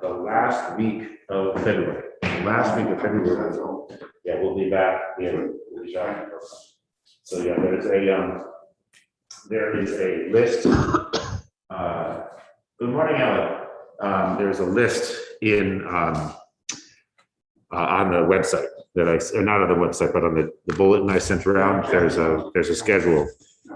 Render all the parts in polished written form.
the last week of February. Yeah, we'll be back in. So yeah, there is a list. Good morning, Ellen. There's a list in on the website that or not on the website, but on the bulletin I sent around. There's a schedule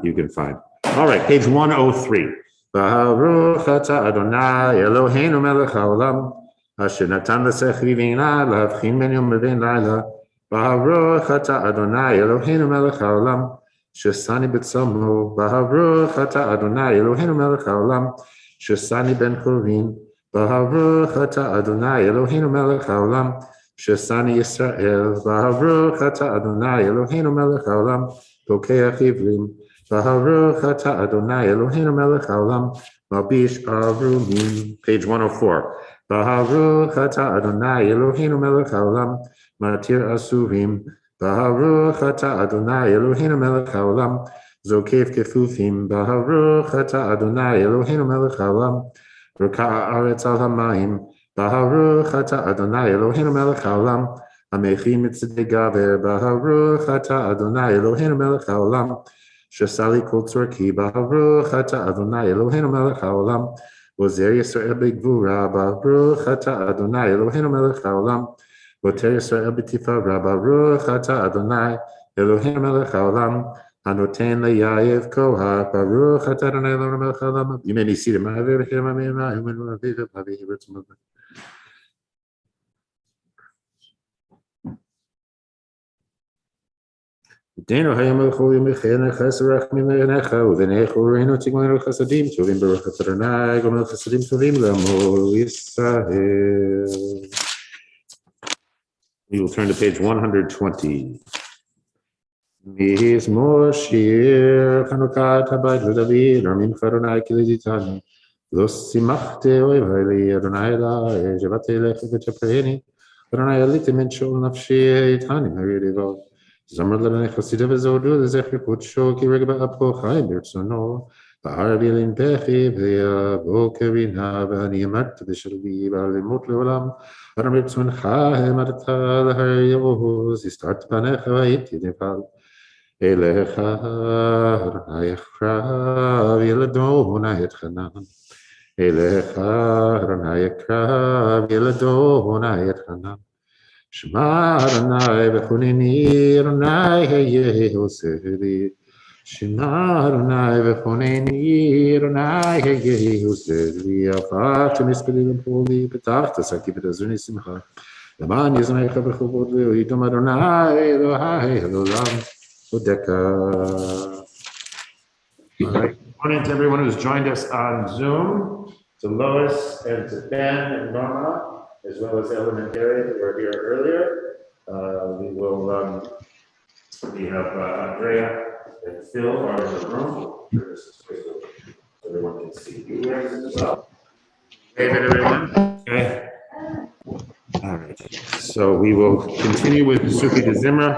you can find. All right, page 103. Baruch atah Adonai Eloheinu melech haolam asher natan l'sechri v'ina l'havchin ben yom v'ben laila. Baruch atah Adonai Eloheinu melech haolam shesani b'tzomo. Baruch atah Adonai Eloheinu melech haolam shesani ben chorin. Baruch atah Adonai Eloheinu melech haolam shesani Yisrael. Baruch atah Adonai Eloheinu melech haolam pokeach ivrim. Baruch atah Adonai Eloheinu melech haolam malbish arumim. Page 104. Baruch atah Adonai Eloheinu melech haolam matir asurim. Baruch atah Adonai Eloheinu melech haolam zokef kefufim. Baruch atah Adonai Eloheinu melech haolam raka'a aretz al hamayim. Baruch atah Adonai Eloheinu melech haolam hamechi mitzidei gaver. Baruch atah Adonai Eloheinu melech haolam Shasali kol tzorki. Baruch atah Adonai Eloheinu melech haolam Ozer Yisrael b'gvura. Baruch atah Adonai Eloheinu melech haolam Oter Yisrael b'tifara. Baruch atah Adonai Eloheinu melech haolam Hanoten le'yayev kohat. Baruch atah Adonai Eloheinu melech haolam. You may be seated. Deno hayam khoyim khayna khasrach min necha uvenecho reino tigmanu chasadim tovim baruch atadonai gomel chasadim tovim lamo Yisrael. We will turn to page 120. Mis Moshir Chanukat Habayit David Armin Chadonai Kilizitani Los Simachte Oivali Adonai Elai Javate Lech V'Tepreni Adonai Alite Menshol Nafshi Eitani Maridivo Zamar Ladane Chasidav Zodu Zecher Kutsho Kirigba Apo Chai Birtsono Bahar Bilin Bechi Via Bokerina Vaniamat Vishalvi Balimut Leolam Aramritsun Chai Marta Lahar Yohuz Istart Panecha Vaiti Nepal Elecha Adonai Ekrav Yeladonai Etchanan Elecha Adonai Ekrav Yeladonai Etchanan Shema Adonai V'choneni Adonai Yehosevi Shema Adonai V'choneni Adonai Yehosevi Afat Mispeli Poli Petachta Saki B'Azuni Simcha Laman Yizmecha V'chovod V'Yidom Adonai Elohai Elolam Odeka. All right. Good morning to everyone who's joined us on Zoom, to Lois and to Ben and Norma, as well as Ellen and Gary who were here earlier. We have Andrea and Phil are in the room. So everyone can see you guys as well. David, everyone. Okay. All right. So we will continue with Suki de Zimra,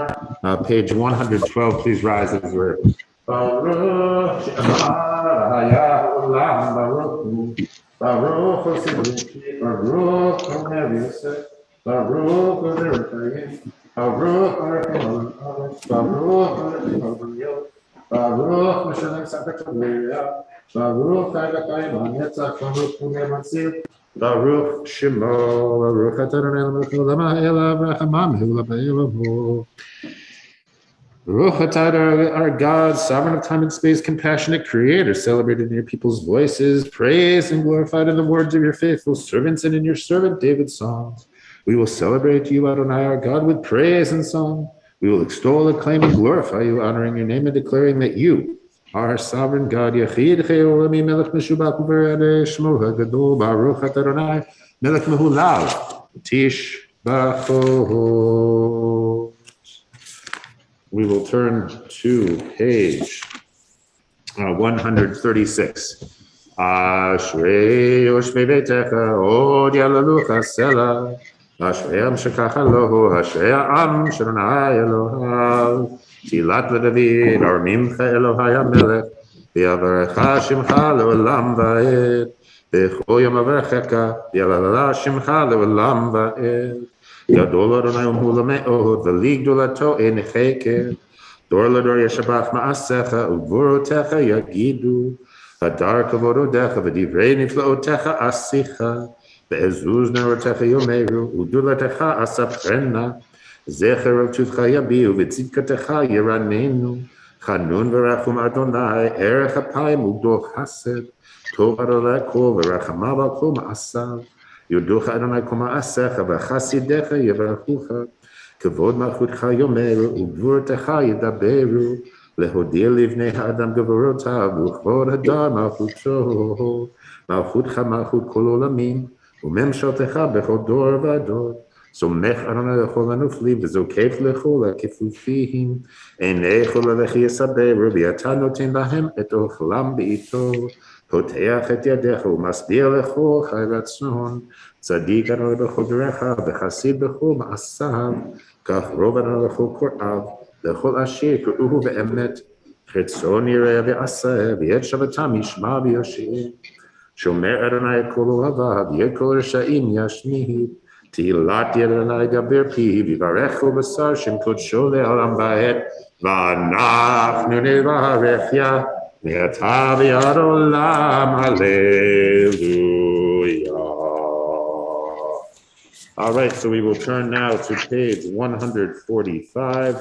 page 112. Please rise as we're. Baruch Baruch Baruch Baruch Baruch Baruch Shemo Baruch Atadonai Melech Haolam Elav Rachamam Hulabayelav. Baruch Atah, our God, sovereign of time and space, compassionate creator, celebrated in your people's voices, praised and glorified in the words of your faithful servants and in your servant David's songs. We will celebrate you, Adonai, our God, with praise and song. We will extol, acclaim, and glorify you, honoring your name and declaring that you are sovereign God. Yachid Cheolami Melech Meshubach U'Ve'adeh Shmo HaGadol Baruch Atah Adonai Melech Mehulav Tish B'Chol. We will turn to page 136. Ashrei Yoshvei Beitecha Od Yalalucha Sela Ashrei Am Shekacha Lohu Ashrei Am Shadonai Elohav Tilat LeDavid Armimcha Elohai HaMelech V'Yavarecha Shimcha Le'olam Va'ed בכל יום אברכך, יעלה שמך לעולם ועד. גדול אדוני ומהול מאוד, ולגדולתו אין חקר. דור לדור ישבח מעשיך, וגבורותיך יגידו. הדר כבוד עודך, ודברי נפלאותיך עשיך. בעזוז נערותיך יאמרו, וגדולתך אספרנה. זכר על טובך יביעו, וצדקתך ירננו. חנון ורחום אדוני, ערך אפיים וגדול חסד. טוב אדוני כל ורחמיו על כל מעשיו. יודוך אדוני כל מעשיך, וחסידיך יברכוך. כבוד מלכותך יאמרו, וגבורתך ידברו. להודיע לבני האדם גבורותיו, וכבוד הדר מלכותו. מלכותך מלכות כל עולמים, וממשלתך בכל דור ודור. סומך אדוני לכל הנופלים, וזוקף לכל הכפופים. עיני כל הלכי יסברו, ואתה נותן להם את אוכלם בעיתו. פותח את ידיך ומסביר לכל חי רצון. צדיק אדוני בכל דבריך, וחסיד בכל מעשיו. כך רוב אדוני לכל קוראיו, לכל אשר קראוהו באמת. חצון יראה ועשה, ואת שבתם ישמע ויושיע. שומר אדוני את כל אוהביו, ואת כל רשעים ישמיד. תהילת אדוני ידבר פיו, יברכו בשר שם קודשו לעולם ועד. ואנחנו נברך יה, מעתה ועד עולם, hallelujah. All right, so we will turn now to page 145.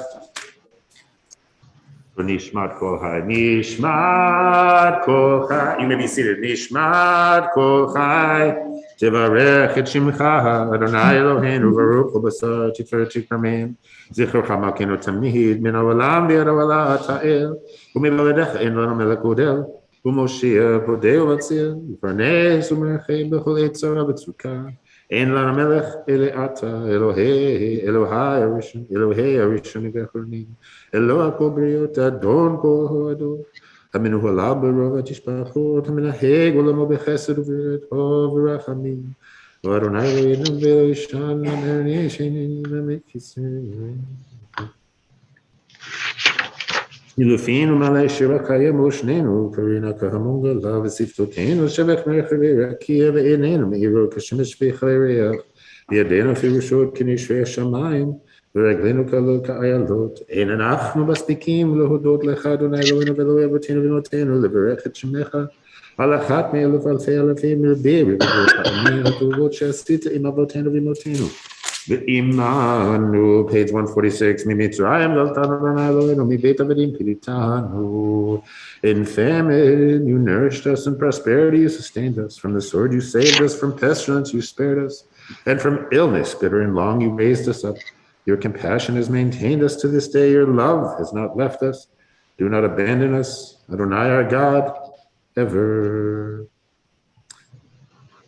Nishmat kol chai, nishmat kol chai. You may be seated. Nishmat kol chai, tevarech et shimcha, Adonai Eloheinu baruch hu basar tiferet shikramim, zichrocha malkeinu tamid, min haolam v'ad haolam ta'el, u'mivaledecha ein lanu melech godel, u'moshia bodeu v'tzil, u'farnes u'merachim b'chol etzara v'tzukah. אין לנו מלך אלא אתה, אלוהי הראשון, אלוהי הראשונים והאחרונים, אלוה הכל בריות, אדון כל הועדות, המנוהלה ברוב התשבחות, המנהג עולמו בחסד ובריאות, טוב ורחמים, ואדוני אלוהינו ולא ישן, אמרני שאינני למד כיסא. אילופין ומלא שירה קיים ושנינו, קרינה כהמון גלה ושפתותינו, שבח מרחבי רקיע ואיננו מאירו כשמש וחריח, וידינו פירושות כנשרי השמיים, ורגלינו כלות כאיילות. אין אנחנו מספיקים להודות לך, אדוני אלוהינו ואלוהי אבותינו ואמותינו, לברך את שמך, על אחת מאלף אלפי אלפים רבי רבבות העמים הטובות שעשית עם אבותינו ואמותינו. ועמנו, page 146, ממצרים גלתנו אדוני אלוהינו, מבית עבדים פיניתנו. In famine you nourished us, in prosperity you sustained us. From the sword you saved us, from pestilence you spared us, and from illness bitter and long you raised us up. Your compassion has maintained us to this day, your love has not left us. Do not abandon us, Adonai our God, ever.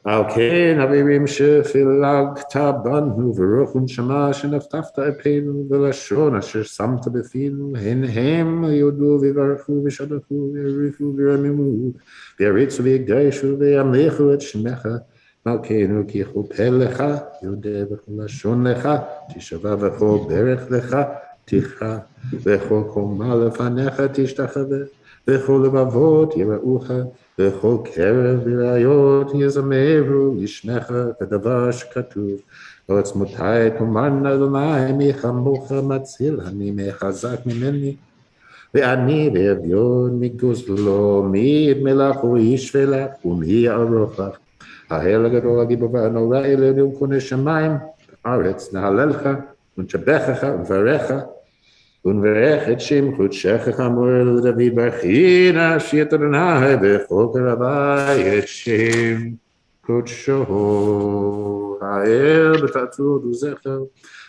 על כן אבירים שפילגת בנו ורוח ונשמה שנפתחת אפינו ולשון אשר שמת בפינו, הן הם יודו ויברכו ושבחו ויעריפו וירממו ויריצו ויקדשו וימליכו את שמך. מלכנו כי יכופל לך, יודע בכל לשון לך, תשבע בכל ברך לך, תכרע, וכל קומה לפניך תשתחווה, וכל לבבות יראוך, וכל קרב וראיות יזמרו לשמך כדבר שכתוב. ועצמותי תאמרנה אדוני מי כמוך מציל אני, מי חזק ממני. ואני באביון מגוזלו, מי מלאכו ישווה לך ומי יערוך לך. האל הגדול הגיבור והנורא אלוהינו קונה שמיים בארץ, נהללך ונשבחך ונברכך ונברך את שם קודשך כאמור לדוד ברכי נפשי את אדוני בכל קרבי את שם קודשו. האל בתעצות וזכר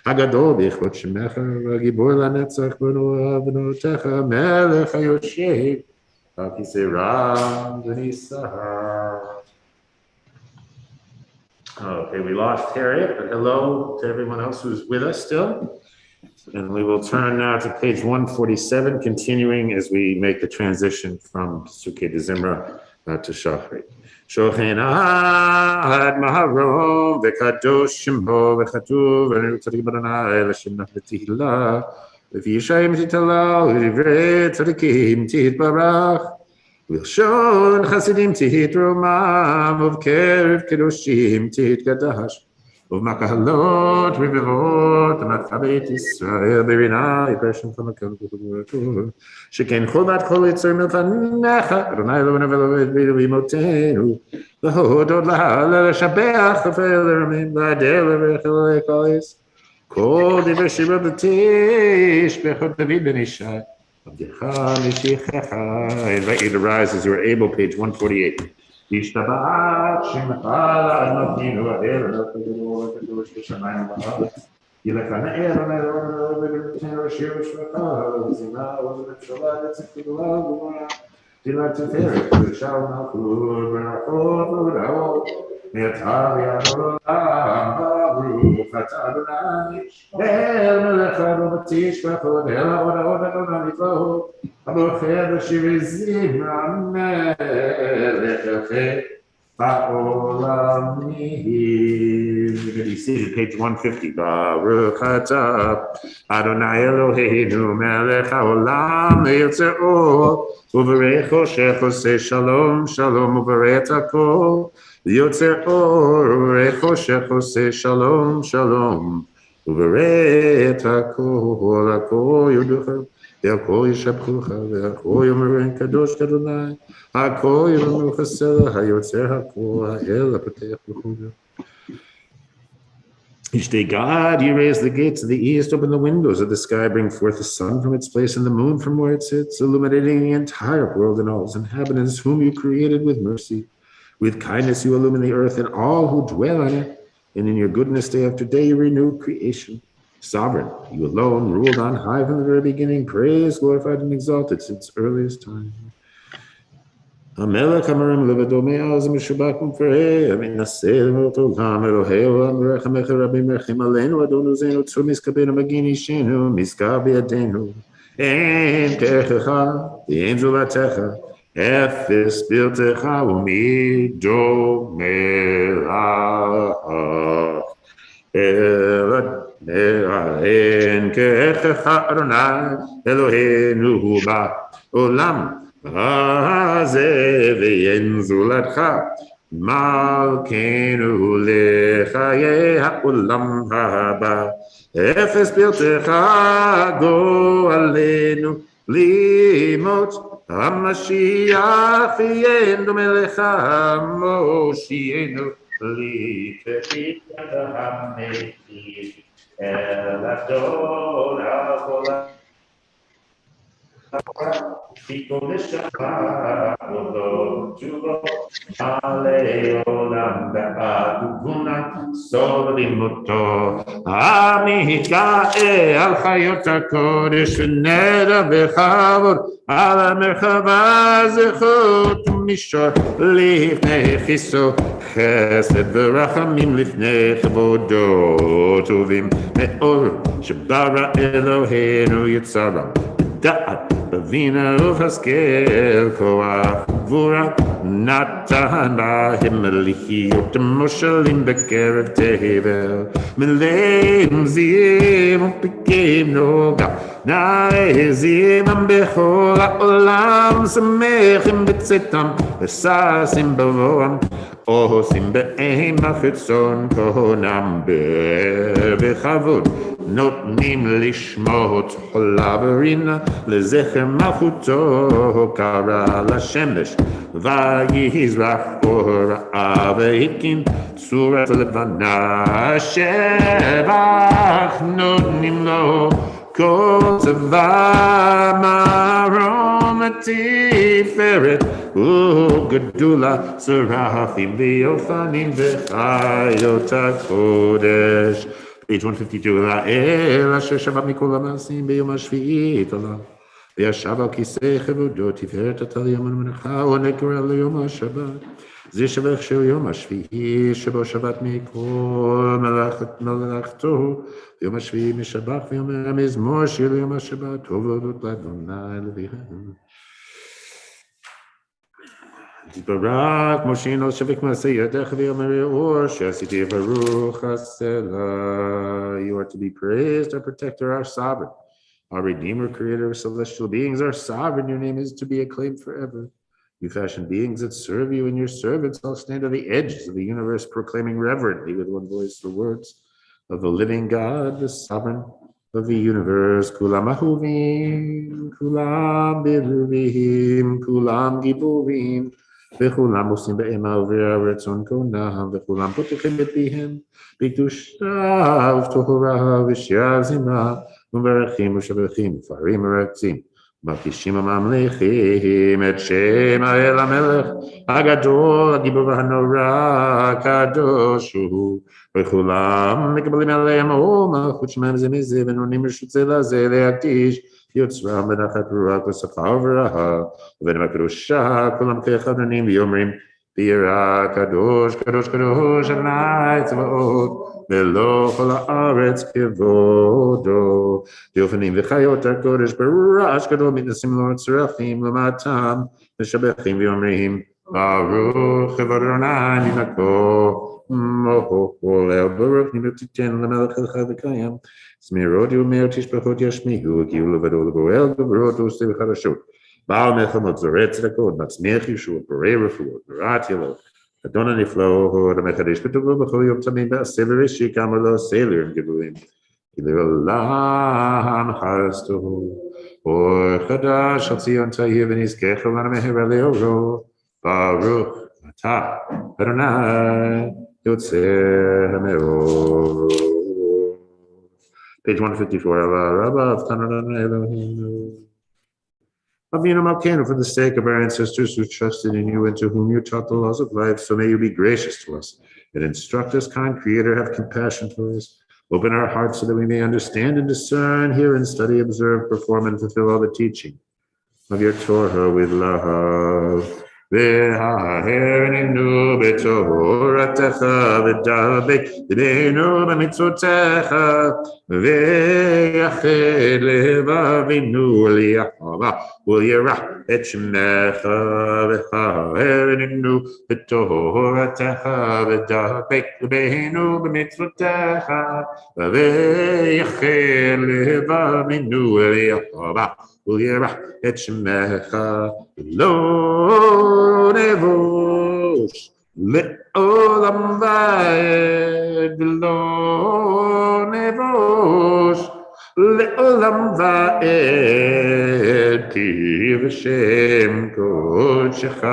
הגדול בכבוד שמך, והגיבור לנצח ונורא ונורתך, מלך היושב על כיסא רם ונישא. Okay, we lost Harrop, but hello to everyone else who's with us still. And we will turn now to page 147, continuing as we make the transition from Sukkot de Zimra to Shacharit. Shochen ad maharom v'kadosh shembo v'chatuv v'nirutzadik b'danai l'shem nafetihila v'yishayim titala v'divrei tzadikim titbarach Wilshon Hasidim Tihit Romam of Kerev Kedoshim Tihit Gadash of Makahalot Rivivot Machabit Israel Berina impression from a Kampukur Shiken Chobat Cholitzer Milfanecha Adonai Lo Nevelovet Bimotenu the Hodod Lahal Shabeach of Elermin Badel Rechel Kol Diversity of the Tish Bechot David Ben Ishai. I invite you to rise as you are able, page 148. Page 150. Baruch atah Adonai Eloheinu melech haolam yotzer or uvarei choshech oseh shalom shalom uvarei et hakol yotzer or uvarei choshech oseh shalom shalom uvarei et hakol hakol yoducha והכל ישבחוך, והכל יאמרן קדוש אדוני, הכל יאמרו חסר, היוצר הכל, האל הפותח בחורו. Each day, God, you raise the gates of the east, open the windows of the sky, bring forth the sun from its place and the moon from where it sits, illuminating the entire world and all its inhabitants, whom you created with mercy. With kindness you illumine the earth and all who dwell on it, and in your goodness day after day you renew creation. Sovereign, you alone ruled on high from the very beginning, praised, glorified, and exalted since earliest time. המלך המרים לבדו מאז משובח ומפרע, המנסה למות עולם, אלוהי עולם, ורחמך רבים מרחם עלינו, אדון עוזנו, צור משכבנו, מגן אישנו, משכב בידינו. אין ככך, ואין זולתך, אפס בלתך, ומי דומה לך. אין ככך, אדוני, אלוהינו בעולם. הזה ואין זולתך, מלכנו לחיי העולם הבא. אפס בלתך גואלנו לימות, המשיח אין דומה לך, מושיענו לתפארת המתים, אל אדון העולם. People nishama ulo julo ale olam be'aduguna solimuto amika al chayot hakodesh v'neda b'chavod al merchava zechut mishor lifnei chiso chesed v'rachamim lifnei chavodo tovim me'or shebara Eloheinu yitzara da'at Bavina uvaskel koach vura natan ba'him lichiyot moshalim bekerev tevel meleim zim upikim noga na'ezim am bechol ha'olam samechim betzetam v'sasim bavoam osim be'eim achitzon kohonam bechavod נותנים לשמות חולברינה לזכר מלכותו קרא לשמש ויזרח אורה והקים צורת לבנה שבח נותנים לו כל צבא מרום התפארת וגדולה שרפים ויופנים וחיות הקודש. Page 152, לאל אשר שבת מכל המעשים ביום השביעי תודה. וישב על כיסא כבודו, תפארת אתה ליום המנוחה, ונקרא ליום השבת. זה שבח של יום השביעי, שבו שבת מכל מלאכתו, יום השביעי משבח ויאמר המזמור של יום השבת, טוב להודות לאדוני אלוהינו. Barak Moshe no shavik masay yadech v'yomer or shasiti baruch hasela. You are to be praised, our protector, our sovereign, our redeemer, creator of celestial beings, our sovereign. Your name is to be acclaimed forever. You fashion beings that serve you, and your servants all stand on the edges of the universe, proclaiming reverently with one voice the words of the living God, the sovereign of the universe. Kulam ahuvim, kulam biruvim, kulam giburim, וכולם עושים באימה וברצון קונם, וכולם פותחים את פיהם בקדושה ובטהרה ושירה זמרה, ומברכים ומשבחים ופארים ורצים, מרגישים הממליכים את שם האל המלך הגדול, הגיבור והנורא, הקדוש הוא, וכולם מקבלים עליהם עול מלכות שמיים זה מזה, ונותנים רשות זה לזה להקדיש יוצרם בנחת רוח ושכר ורעה, ובהם הקדושה כולם כאחד עונים ואומרים ביראה קדוש קדוש קדוש אדוני צבאות מלוא כל הארץ כבודו, דולפינים וחיות הקודש ברעש גדול מתנסים לו צרכים למטם משבחים ואומרים ברוך כבוד אדוני נינקו מוהל ברוך נינתן למלך אחד וקיים סמירות יומר תשפחות ישמיעו הגיעו לבדו לגואל גברות ועושה וחדשות בעל מלחמות זורע צדקות מצמיח ישוע בורא רפואות מרעת ילוד אדון הנפלא הוד המחדש בטובו בכל יום תמים בעשה בראשית כאמר לו עשה להם גדולים כי לעולם חסדו אור חדש על ציון תאיר ונזכך לנו מהרה לאורו ברוך אתה אדוני יוצא המאור. Page 154, Rabba, Elohim. Avinu Malkeinu, for the sake of our ancestors who trusted in you and to whom you taught the laws of life, so may you be gracious to us and instruct us, kind Creator, have compassion for us. Open our hearts so that we may understand and discern, hear and study, observe, perform, and fulfill all the teaching of your Torah with love. וההרננו בתורתך ודבק ליבנו במצוותיך ויחד לבבינו ליחמה ולירא את שמך וההרננו בתורתך ודבק ליבנו במצוותיך ויחד לבבינו ליחמה ולירא את שמך לא נבוש לעולם ועד לא נבוש לעולם ועד כי בשם קודשך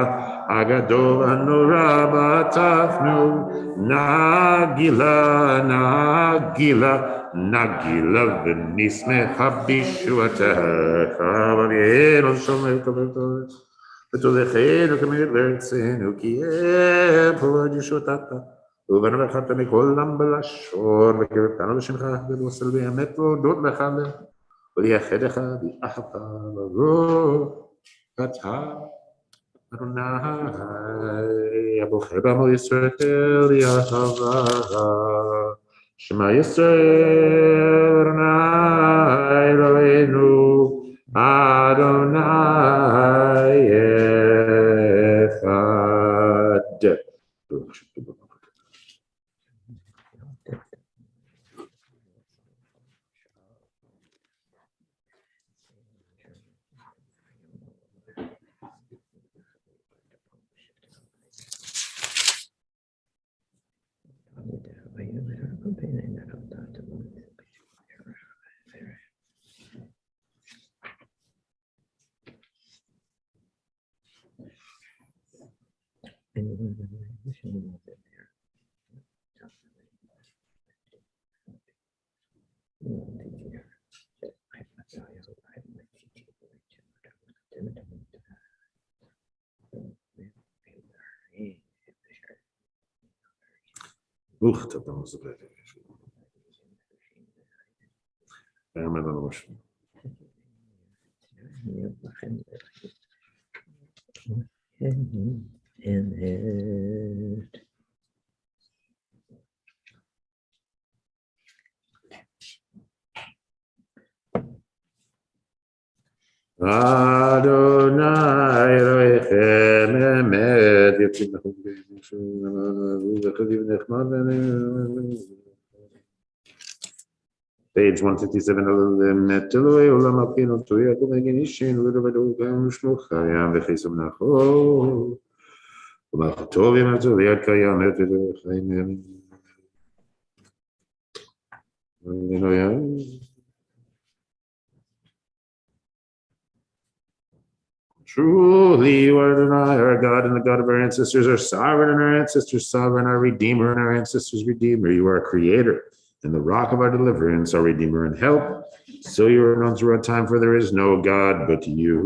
הגדול הנורא בטחנו נגילה נגילה נגילה ונשמח בישועתך ואבינו שומר כבודו ותולכנו כמיר בארצנו כי פועד ישועתך ובנבחרת מכל עם בלשון וקרבתנו לשמך ובוסל באמת להודות לך ולייחדך באהבה ברוך אתה אדוני הבוחר בעמו ישראל יהבה שמע ישראל אדוני אלוהינו אדוני אחד. אתה מזבט. האמת לא משהו. אדוני אלוהיכם אמת יציב לכם וחביב נחמד Page 157, Emet Eloi Olam Alkeinu Torah Yaakov Negin Ishin V'Dovedu Gam Shmochayam V'Chesam Nachol U'Machotov Yamatzov Yad Kayam Et V'Chayim Hallelujah. Truly, you are Adonai, our God, and the God of our ancestors, our sovereign, and our ancestors' sovereign, our Redeemer, and our ancestors' Redeemer. You are our Creator, and the rock of our deliverance, our Redeemer and help. So you are known throughout time, for there is no God but you.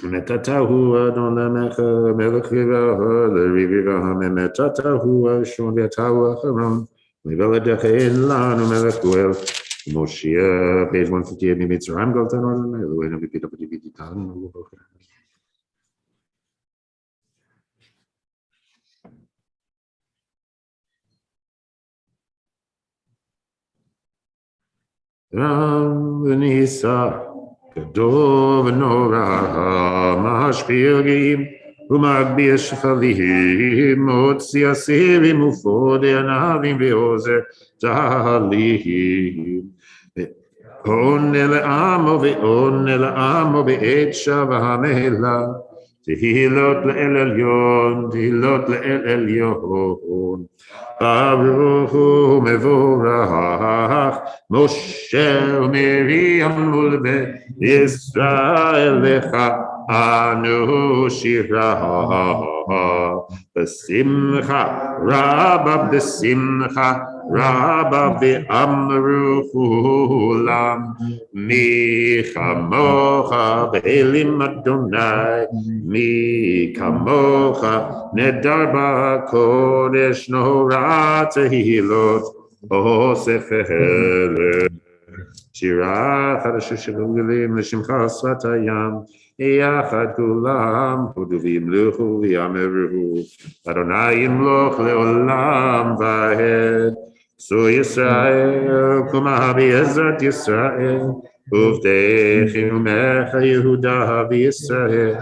Metatahu Adon Lamecha Melech Rivaha L'Rivivaha Metatahu Ashon V'Yatahu Acharon L'Veladecha In Lanu Melech Goel Moshe, page 158, Mitzrayim Galtan Adonai Eloheinu B'Pidah B'Dividitan. Ram V'Nisa Gadol V'Norah Mashpil Geim U'Magbi Shefalihim Motzi Asirim Ufode Anavim V'Ozer Talihim On El Amo Be'ed Shavamela Tehilot Le'el Elyon Baruch Hu Mevorach Moshe Miriam Mulbe Israel Lecha Anu Shira B'Simcha Rabba B'Simcha Rabba V'Amru Hulam Mi Chamocha B'Elim Adonai Mi Kamocha Nedar B'Kodesh Nora Tehilot Osefele Shira Chadashu Shigulim L'Shimcha Svatayam Yachad Kulam Huduvim Luchu V'Yameruhu Adonai Yimloch Le'olam Vahed So Yisrael Kuma B'Ezrat Yisrael Uvdei Chinumecha Yehuda V'Yisrael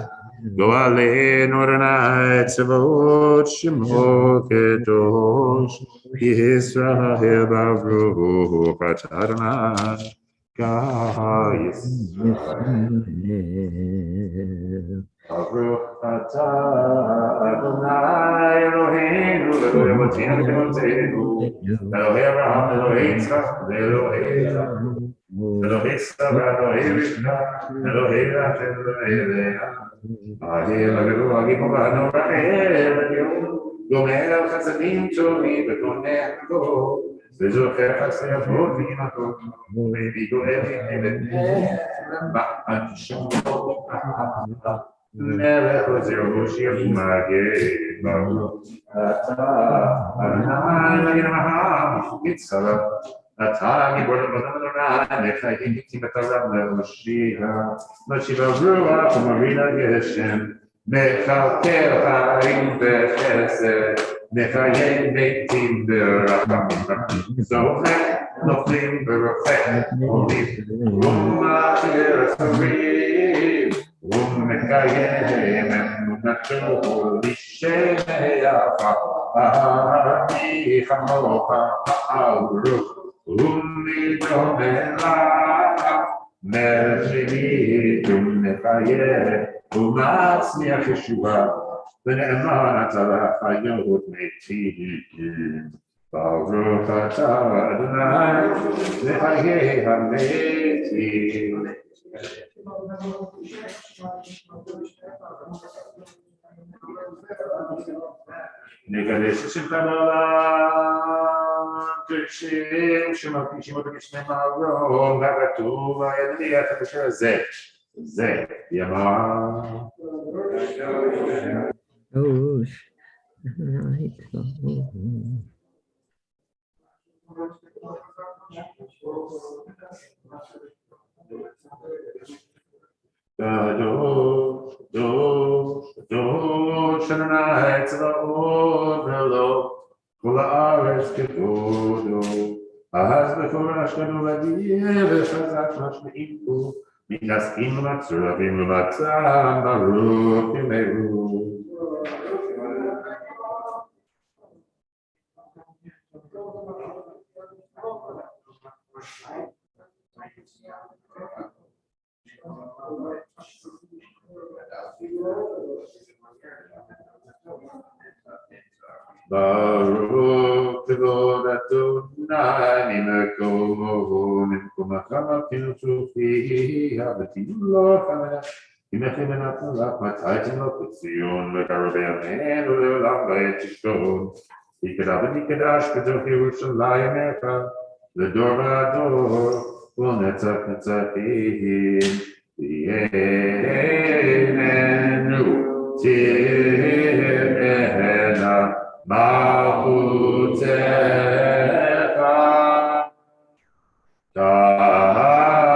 Go Aleinu Adonai Tzavot Shemo Kedosh Yisrael Baruch Atah Adonai Baruch Atah Adonai Eloheinu Elohei Avotinu V'Eloheinu Elohei Avraham Elohei Yitzchak Elohei Elohei Sara Elohei Rivka Elohei Rachel Elohei Leah Ahim Agim Avanu Rachel Gomer Chasadim Tovim V'Goneh Hakol V'Zocher Chasei Avot V'Yimachot V'Evi Goel Ba'ad Shemo Melech Ozer Moshiach U'Maged Baruch Atah Adonai Magid Maham Yitzhak Atah Gibor Adonai Mechayim Tikataram Le'Moshiach Moshiach Ruach U'Marina Geshem Mechalkel Harim B'Chesed Mechayim Meitim B'Rachamim Zocheh Noflim B'Rofeh Olim U'Machir Sarim U'Mekayim Emunato L'Shemeyacha Ahami Chamocha Ha'aruch U'Midomela Melchini U'Mechayim U'Matzmiach Yeshua V'Ne'eman Atzalach Hayot Meitim Baruch Atah Adonai Mechayei HaMeitim Nekadesh Shemchan Olam Kirshim Shemapishim Otam Yishmem Aron V'Katuv V'Yadli HaKadosh Zeh Zeh Yamah Kadosh, Kadosh, Adonai Tzvaot V'lo Kol haaretz kedodo. Ahaz b'chol Ashkenu v'adiyeh v'chazak mashme'im bo Minaskim Matzurabim Matzah Baruch Yimeru. Baruch Kavod Adonai Mimekomo Mimkomachama Kinutufi Habatim Lo Kamena Imechim Enatolach Mataitim Lo Kutzion Mekarabem En Uleolam Bayet Yishon Ikadav Nikadash Kadosh Yerushalayim Eka L'dor V'ador U'netzach Netzachim V'yenenu Tirena Malchutecha Tadavar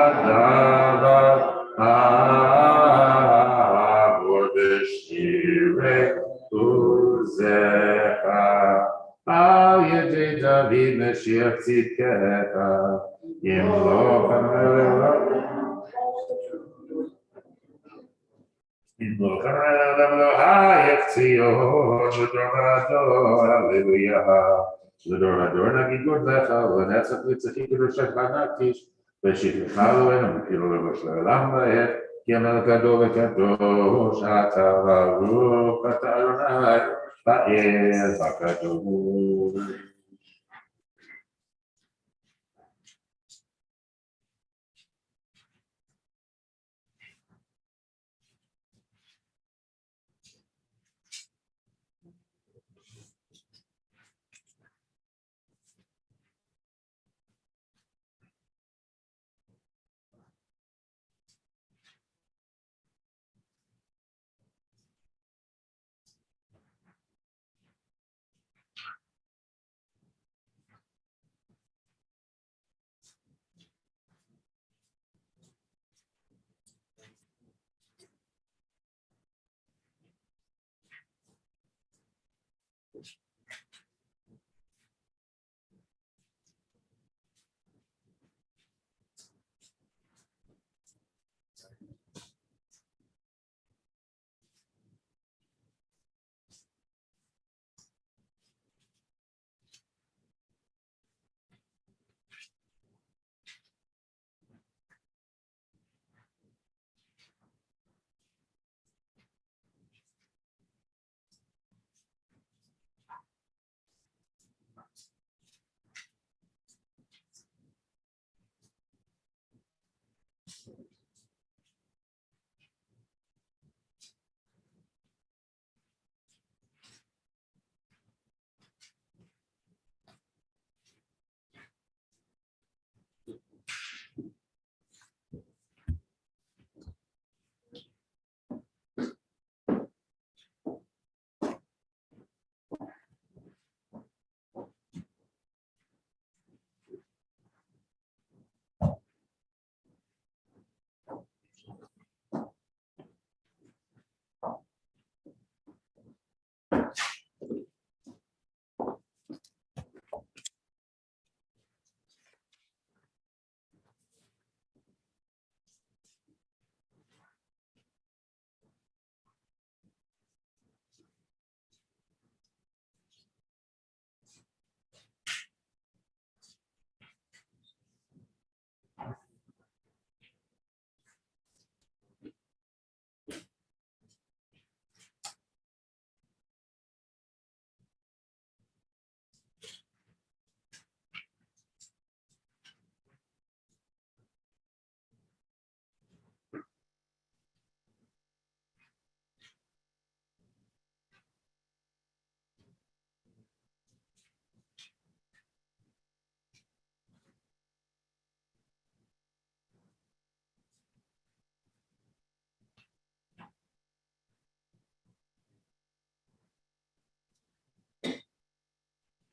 Avor B'shirei Uzecha Al Yedei David Mashiach Tzidkecha Yimloch HaMelech Yimloch HaMelech Hayech Tzion L'dor Hallelujah L'dor Nagigod Lecha L'netzach L'tzachim K'roshach V'Naktish V'shiklecha L'enu V'kilo L'Olam V'et Ki HaMelech Gadol V'Kadosh Ata Baruch Ata Adonai Ba'el V'Kadosh.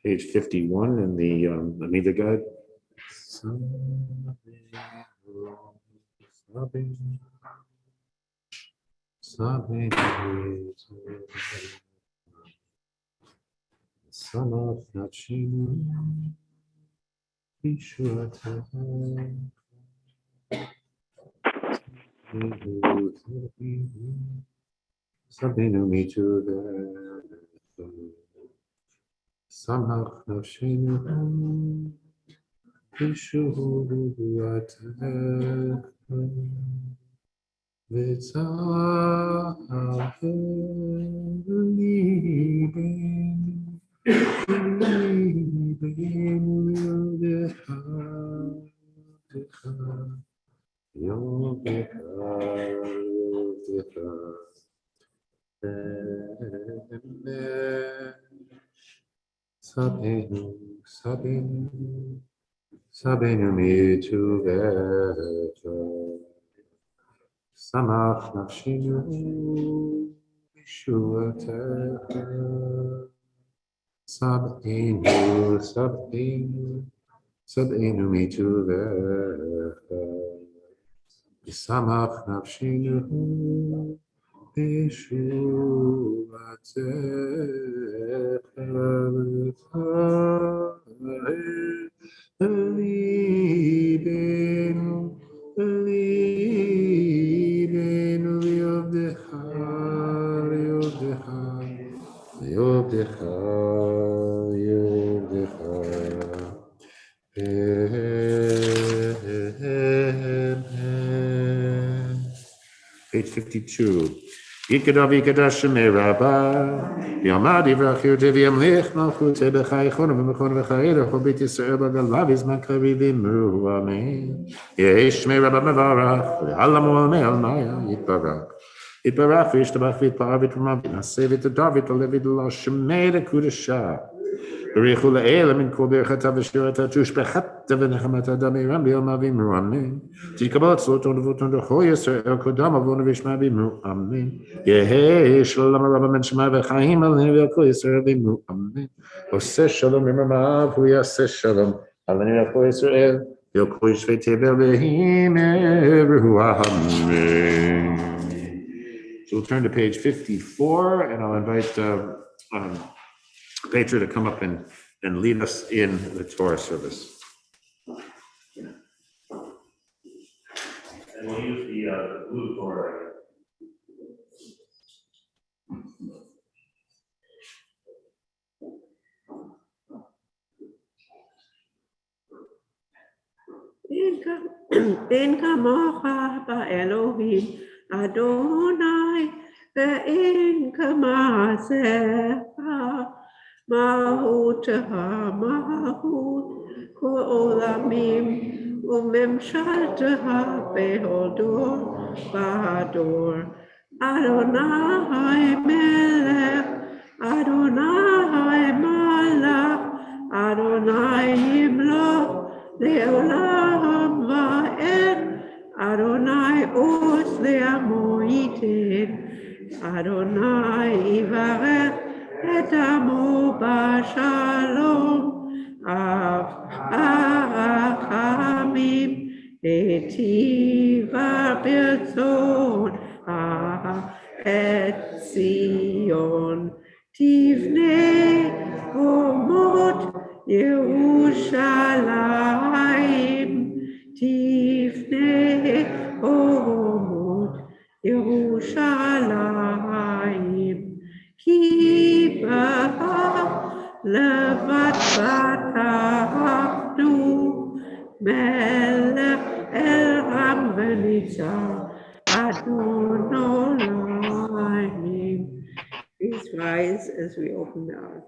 Page 51 in the Amida Guide. Sabinu mituve. Samach nafshenu Yeshuatek Sabinu, Sabinu, Sabinu mituveta, Samach nafshinu, Yeshuatecha, Sabinu, Sabinu, Sabinu mituveta, Samach nafshinu, Page 52. Yikadav Yikadash Shemei Rabbah Yamad Yivrachir Teviam Lech Malchut Bechai Chonu V'Mechonu V'Chayir Chobit Yisrael B'Galav Yizman Kavi V'Imru Amen Yesh Shemei Rabbah Mevarach V'Alamu Almei Almaya Yitbarach Yitbarach V'Yishtabach V'Yitparav V'Yitparav V'Naseh V'Yitadav V'Yitalev V'Yitalav Shemei Dekudashah Berichu le'elam in kol berachata v'shirata tushbechata v'nechamata damiram b'yom avimru amen. Tikabot soton v'oton d'chol Yisrael kodam avonu v'shma v'imru amen. Yehi shalom rabba ben shema v'chaim alenu v'kol Yisrael v'imru amen. Oseh shalom imamav hu yaseh shalom alenu v'kol Yisrael v'kol yishvei tevel v'him evru amen. So we'll turn to page 54 and I'll invite Petra to come up and lead us in the Torah service. And we'll use the blue Torah. אין כמוך באלוהים אדוני ואין כמעשיך מהותך מהות כל עולמים וממשלתך בכל דור ודור אדוני מלך אדוני מלך אדוני ימלוך לעולם ועד אדוני עוז לעמו ייתן אדוני יברך את עמו בשלום אב הרחמים היטיבה ברצון את ציון תבנה חומות ירושלים תבנה חומות ירושלים כי בה לבד בטחנו מלך אל רם וניצב אדון עולמים. Please rise as we open the ark.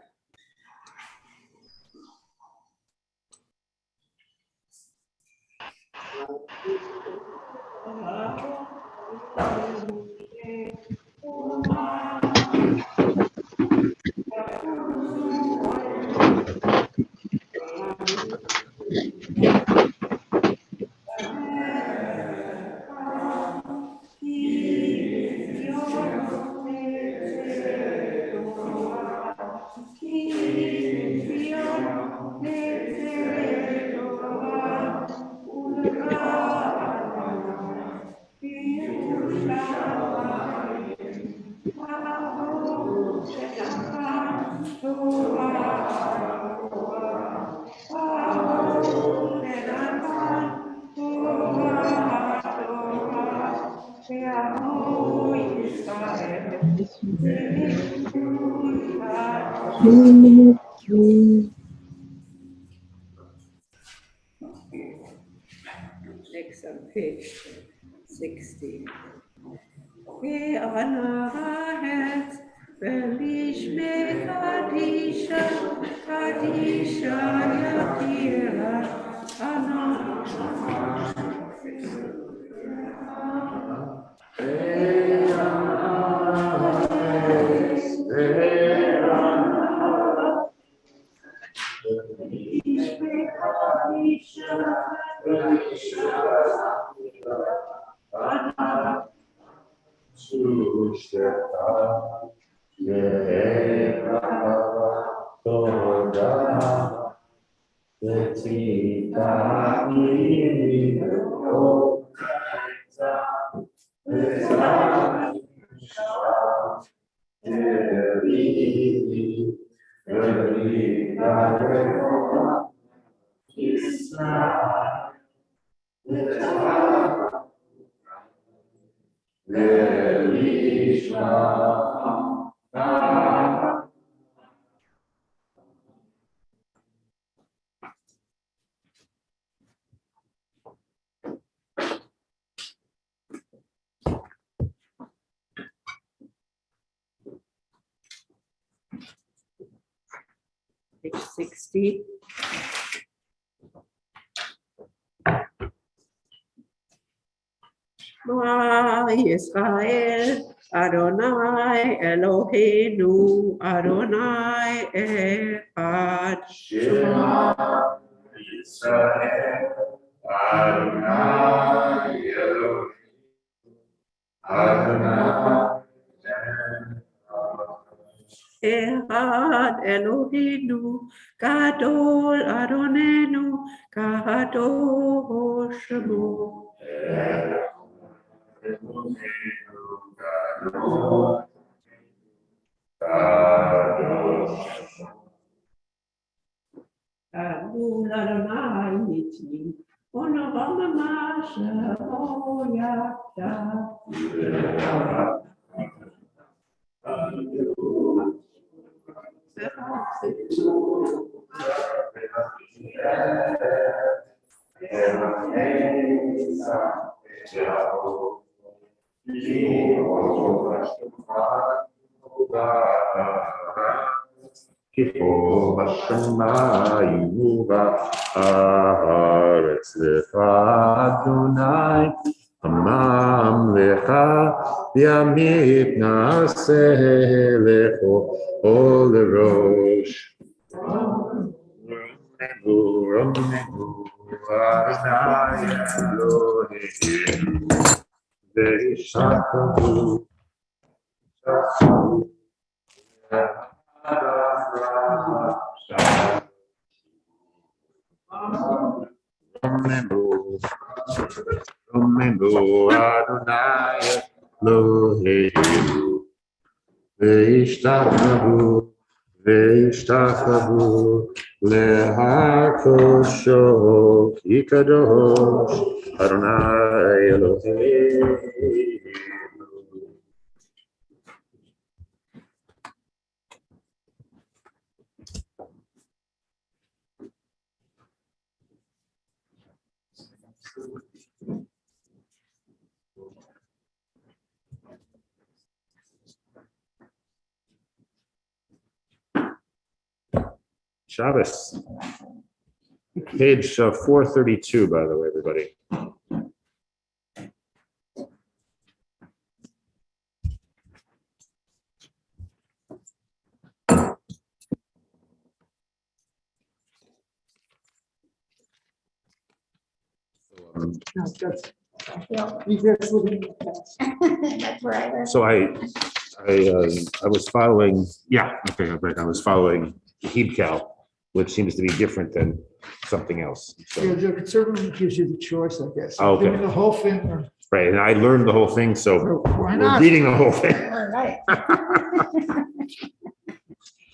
Next on page 60. Ve'anahet velishme kadisha kadisha yakira ana. Page 60. Ma Yisrael, Adonai Eloheinu, Adonai Echad. Shema Yisrael, Adonai Elohim, Adonai Echad Eloheinu, Gadol Adonenu, Kadosh Shemo. Adonai Adonai Nitni, Onovam Masha Oyata. Kifo Hashemayim Haaretz Lecha Adonai Amam Lecha Yamit Naseh Lecho Ol Rosh Romnegu Adonai Elohim Ve'ishtachavu Romnegu Adonai Elohim Ve'ishtachavu Lehar Kosho Kikadosh Adonai Elohim. Shabbos. Page 432, by the way, everybody. That's where I live. So I was following, yeah, okay, right. I was following HeebCal, which seems to be different than something else. Yeah, So, the conservative gives you the choice, I guess. Oh, okay. Doing the whole thing, or right, and I learned the whole thing, so why we're not? reading the whole thing. All right.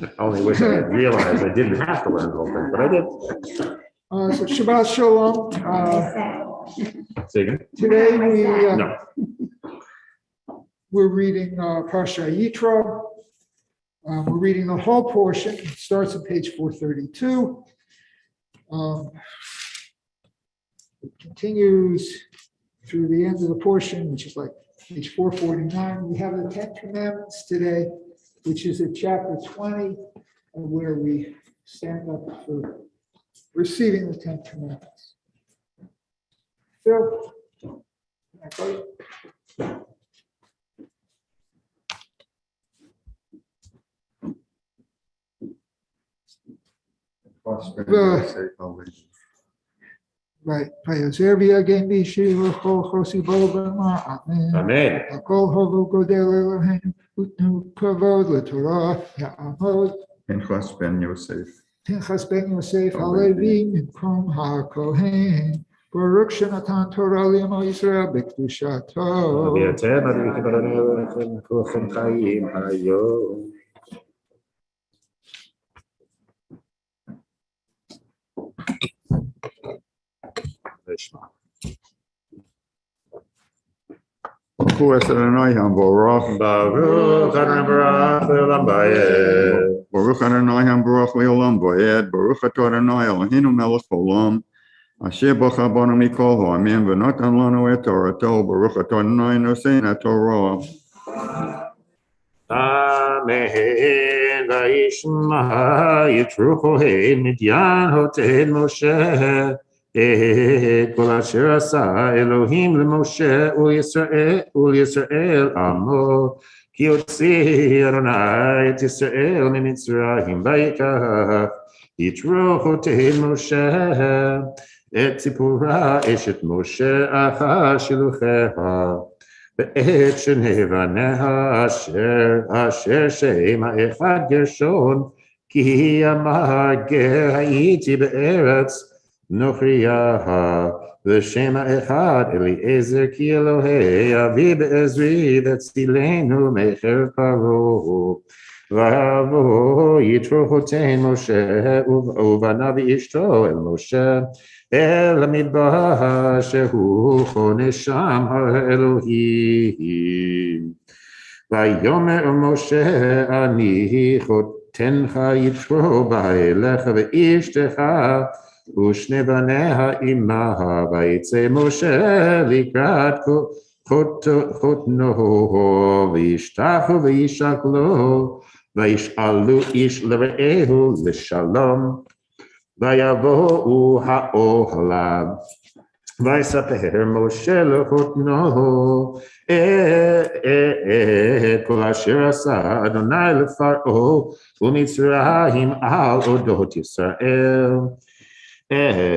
I only wish I had realized I didn't have to learn the whole thing, but I did. So Shabbat Shalom. Say again? Today we, No. we're reading Parsha Yitro. We're reading the whole portion. It starts on page 432. It continues through the end of the portion, which is like page 449. We have the Ten Commandments today, which is at chapter 20, where we stand up for receiving the Ten Commandments. Phil? Right. Amen. Pinchas ben Yosef. Pinchas ben Yosef Halevi Minkom HaKohen Baruch Shenatan Torah L'Amo Yisrael B'Kedushato. ואתם אדוני כבדנו לכם כולכם חיים היום. נשמע. Baruch Adonai Hamborach. ברוך אדוני ברוך לעולם ועד. Baruch Adonai Hamborach Le'olam Va'ed. Baruch Atah Adonai Eloheinu melech haolam. Asher bacha banu mikol ha'amim v'natan lanu et Torato. Baruch Atah Adonai nosein haTorah. Amen. וישמע יתרו כהן מדיין הותן משה את כל אשר עשה אלוהים למשה ולישראל עמו כי הוציא אדוני את ישראל ממצרים ויקח יתרו כהן משה את ציפורה אשת משה אחר שלוחיה ואת שני בניה אשר שם האחד גרשון כי אמר גר הייתי בארץ נוכריה ושם האחד אליעזר כי אלוהי אבי בעזרי והצילנו מחרב פרעה ויבוא יתרו חותן משה ובנה ואשתו אל משה אל המדבר שהוא חונה שם האלוהים. ויאמר משה אני חותנך יתרו באליך ואשתך ושני בניה עמה ויצא משה לקראת חותנו וישתחו וישקלו וישאלו איש לרעהו לשלום ויבואו האוהלה ויספר משה לחותנו את כל אשר עשה אדוני לפרעה ומצרים על אודות ישראל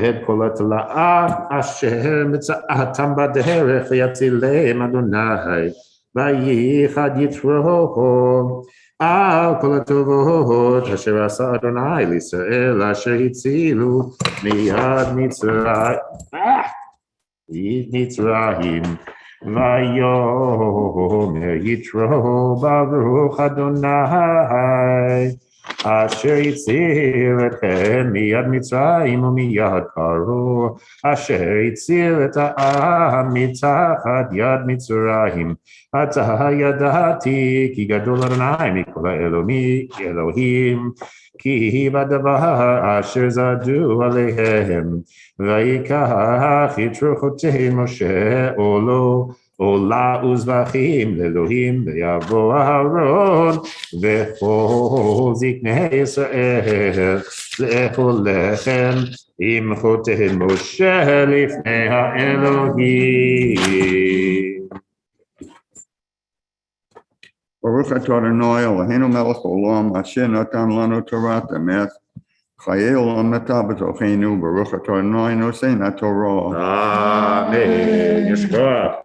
את כל התלאה אשר מצאתם בדרך ויצילם אדוני וייחד יתרו על כל הטובות אשר עשה אדוני לישראל אשר הצילו מיד מצרים ויאמר יתרו ברוך אדוני אשר הציל אתכם מיד מצרים ומיד פרעה אשר הציל את העם מתחת יד מצרים עתה ידעתי כי גדול אדוני מכל האלוהים כי בדבר אשר זדו עליהם ויקח יתרו חותן משה עולה וזבחים לאלוהים ויבוא אהרון וכל זקני ישראל לאכול לחם עם חותן משה לפני האלוהים. Baruch Atah Adonai Eloheinu melech haolam asher natan lanu Torat emet chayei olam nata b'tocheinu Baruch Atah Adonai nosein haTorah. Amen. Yes, God.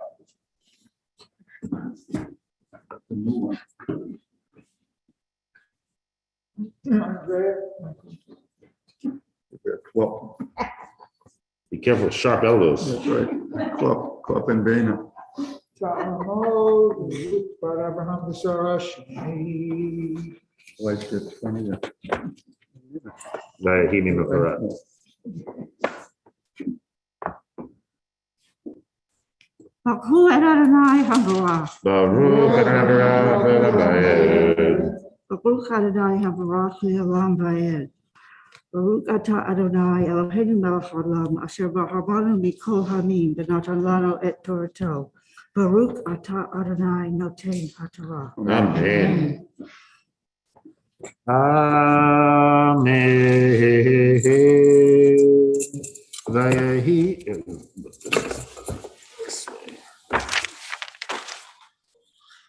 Be careful with sharp elbows. That's right. Klop and Bena. Like it's funny. Vayihim Mekora. Baruch Adonai Habarach. Baruch Adonai Le'olam Va'ed. Baruch Adonai Habarach Le'olam Va'ed. Baruch Ata Adonai Eloheinu Melech Haolam Asher B'Rabanu Mikol Hamim V'Natan Lanu Et Torato. Baruch Ata Adonai Noten HaTorah. Amen. Amen. Vayehi.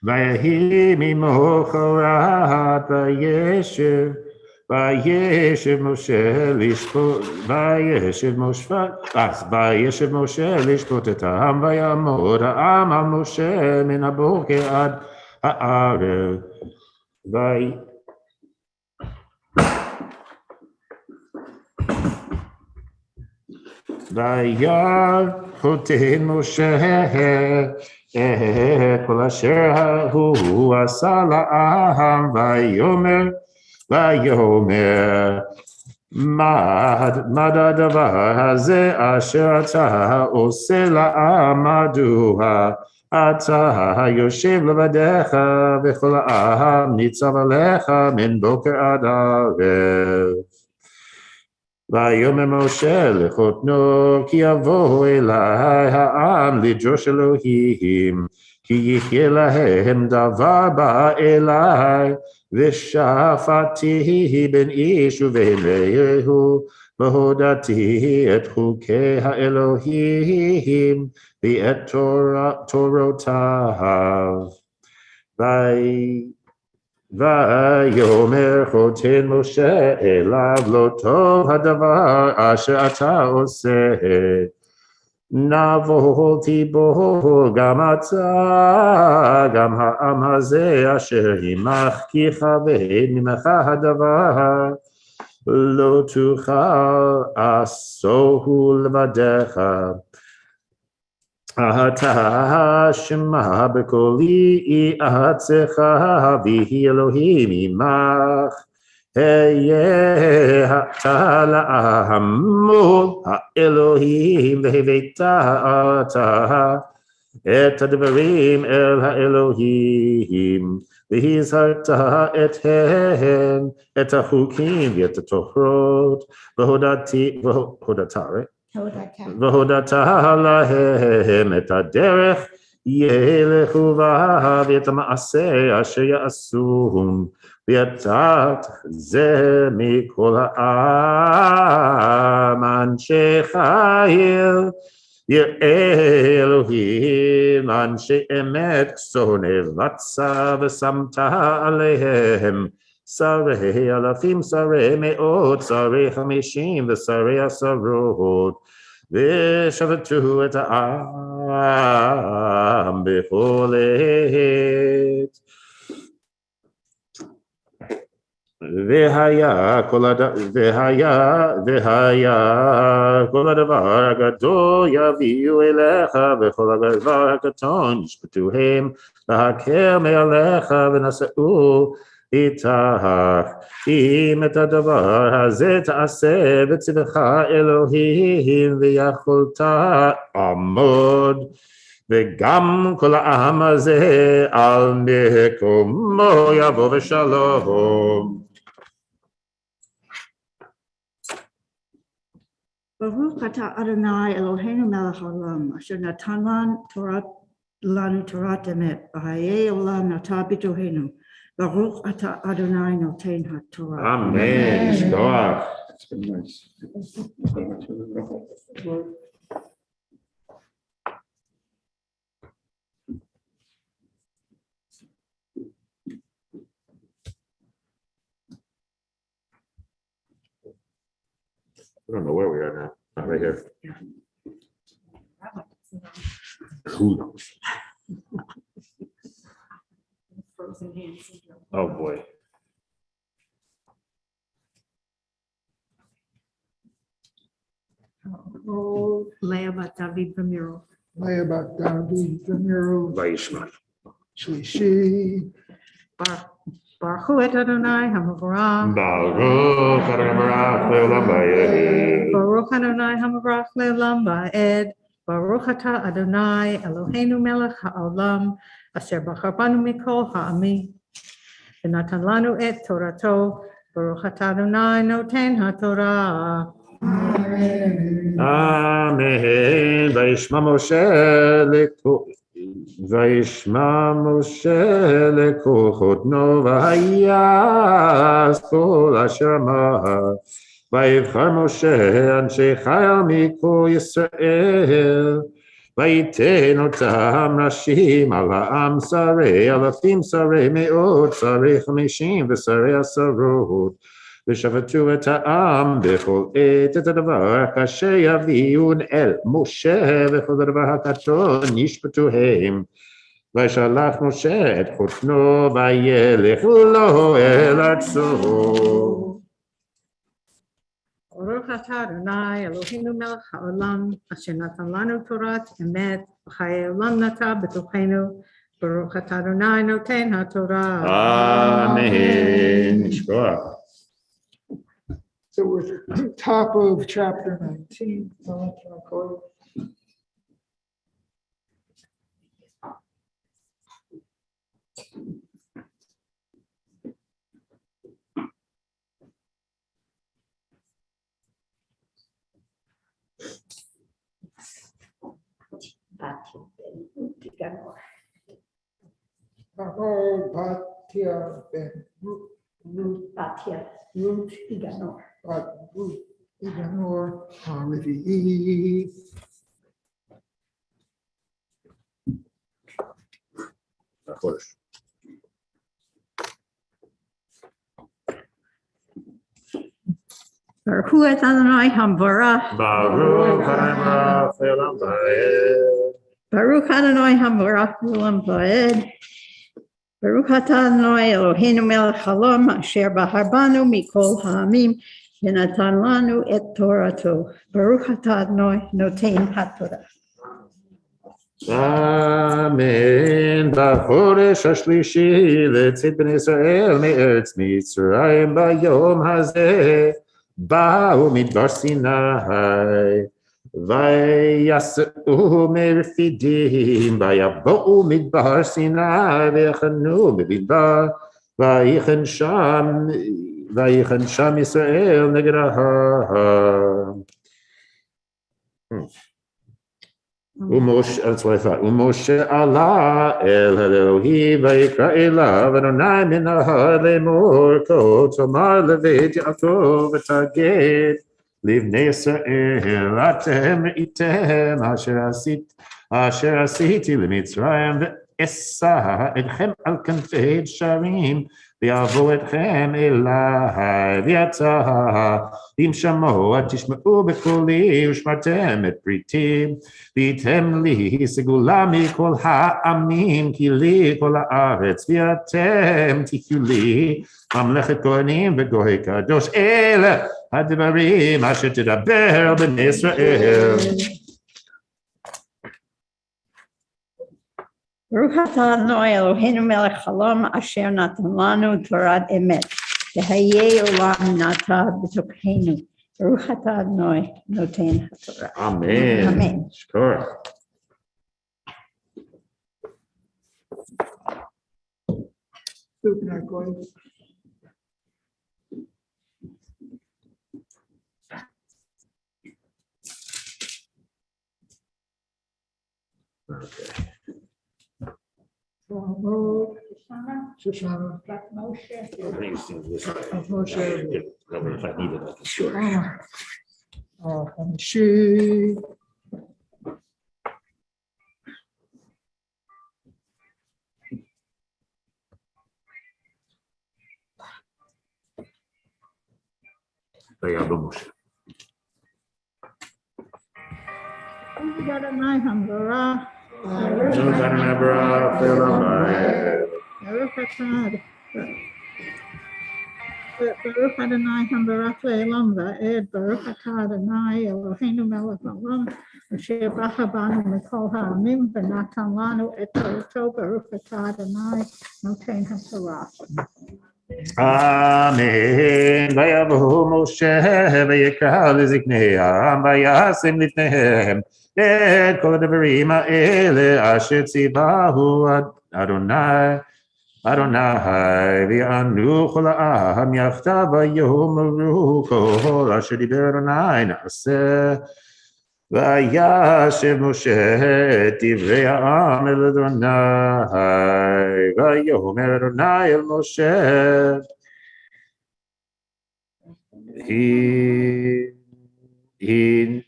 Vayehi mimocharat vayeshev Moshe lishpot vayeshev Moshe lishpot et ha'am vayamod ha'am al Moshe min haboker ad ha'arev Vayar hoten Moshe kol asher hu asa la'am vayomer mad hadavar hazeh asher ata oseh la'am maduha ata yoshev levadecha v'chol ha'am nitzav alecha min boker ad arev. Vayomer Moshe lechotno ki yavo elai ha'am lidrosh Elohim ki yichye lahem davar ba'elai v'shafati ben ish uve'elehu v'hodati et chukei ha'Elohim v'et torotav. Vayomer choten Moshe elav lo tov hadavar asher ata oseh navolti bo gam ata gam ha'am hazeh asher himach ki chaved mimecha hadavar lo tuchal asohu levadecha Ata shema bekoli ahatzecha vihi Elohim imach heye hata la'amul ha'Elohim veheveta ata et advarim el ha'Elohim v'hizarta ethen et hachukim v'et ha'torot v'hodata V'hodata lahem et haderech yelechu v'ahav et ha'maaseh asher ya'asuhum v'yatat zeh mikol ha'am anshe chayil yir'eh Elohim anshe emet k'soneh vatsa v'samta alehem Sarei alafim, sarei me'ot, sarei chamishim, v'sarei asarot, v'shavatu et ha'am b'chol עת. והיה כל הדבר הגדול יביאו אליך וכל הדבר הקטון ישפטוהם להקל מעליך ונשאו איתך אם את הדבר הזה תעשה בצבך אלוהים ויכולת עמוד וגם כל העם הזה על מקומו יבוא בשלום. Baruch Ata Adonai Eloheinu Melech Haolam Asher Natan Lanu Torat Emet V'Hayei Olam Nata B'Tohenu Baruch Ata Adonai Noten HaTorah. Amen. Shkoach. It's been nice. I don't know where we are now. Not right here. Who knows? Oh boy. Leah Bat David Ramiro. Leah Bat David Ramiro, Vayishma. Shlishi, Baruch et Adonai Hamavarach. Baruch Adonai Le'olam Va'ed. Baruch Adonai Hamavarach Le'olam Va'ed. Baruch atah Adonai Eloheinu melech haolam asher bachar banu mikol ha'amim v'natan lanu et Torato. Baruch atah Adonai noten haTorah. Amen. Vayishma Moshe lekol chodno v'hayas kol asher amar. Vayivchar Moshe anshe chayil mikol Yisrael. Vayiten otam rashim al ha'am sarei alafim sarei me'ot sarei chamishim v'sarei asarot. ושבתו את העם בכל עת את הדבר כאשר יביאון אל משה וכל הדבר הקטון נשפטו הם. וישלח משה את חותנו וילך לו אל ארצו. Baruch atah Adonai Eloheinu melech haolam asher natan lanu Torat emet v'chayei olam nata b'tochenu. Baruch atah Adonai noten haTorah. Amen. Shkoach. So we're at the top of chapter 19. Nicole. Batia ben Ruth Iganor. Ruth Iganor Revi'i. Baruch et Adonai hamvarach. Baruch Adonai Olam Va'ed. Baruch Adonai hamvarach olam va'ed. Baruch atah Adonai Eloheinu melech haolam asher bahar banu mikol ha'amim v'natan lanu et Torato. Baruch atah Adonai noten haTorah. Amen. בחודש השלישי לצאת בני ישראל מארץ מצרים ביום הזה באו מדבר סיני ויסעו מרפידים ויבואו מדבר סיני ויחנו במדבר ויחן שם ישראל נגד ההר. That's what I thought. Umoshe Allah el Elohi vayikra elav Adonai min ha'ar lemor ko tomar levet Yaakov v'taged livnei Yisrael atem item asher asiti lemitzrayim ve'esa etchem al kanfei sharim ויעבור אתכם אליי ויצא אם שמוע תשמעו בקולי ושמרתם את בריתי והייתם לי סגולה מכל העמים כי לי כל הארץ ואתם תהיו לי ממלכת כהנים וגוי קדוש אלה הדברים אשר תדבר על בני ישראל. Baruch atah Adonai Eloheinu melech haolam asher natan lanu Torat emet v'hayei olam nata b'tochenu. Baruch atah Adonai noten haTorah. Amen. Amen. Sure. Nicole. Okay. Shoshana. Moshe. I think it's this way. Moshe. Yeah, if I need it, I can. Sure. She. Adonai hamvarach. Baruch Adonai Baruch Olam Va'ed. Baruch atah Baruch Adonai hamvarach le'olam va'ed. Baruch atah Adonai Eloheinu melech haolam asher bachar banu mikol ha'amim v'natan lanu et Torato. Baruch atah Adonai noten haTorah. Amen. ויבוא משה ויקרא לזקני העם וישם לפניהם את כל הדברים האלה אשר ציווהו אדוני ויענו כל העם יחדיו ויאמרו כל אשר דיבר אדוני נעשה. וישב משה את דברי העם אל אדוני ויאמר אדוני אל משה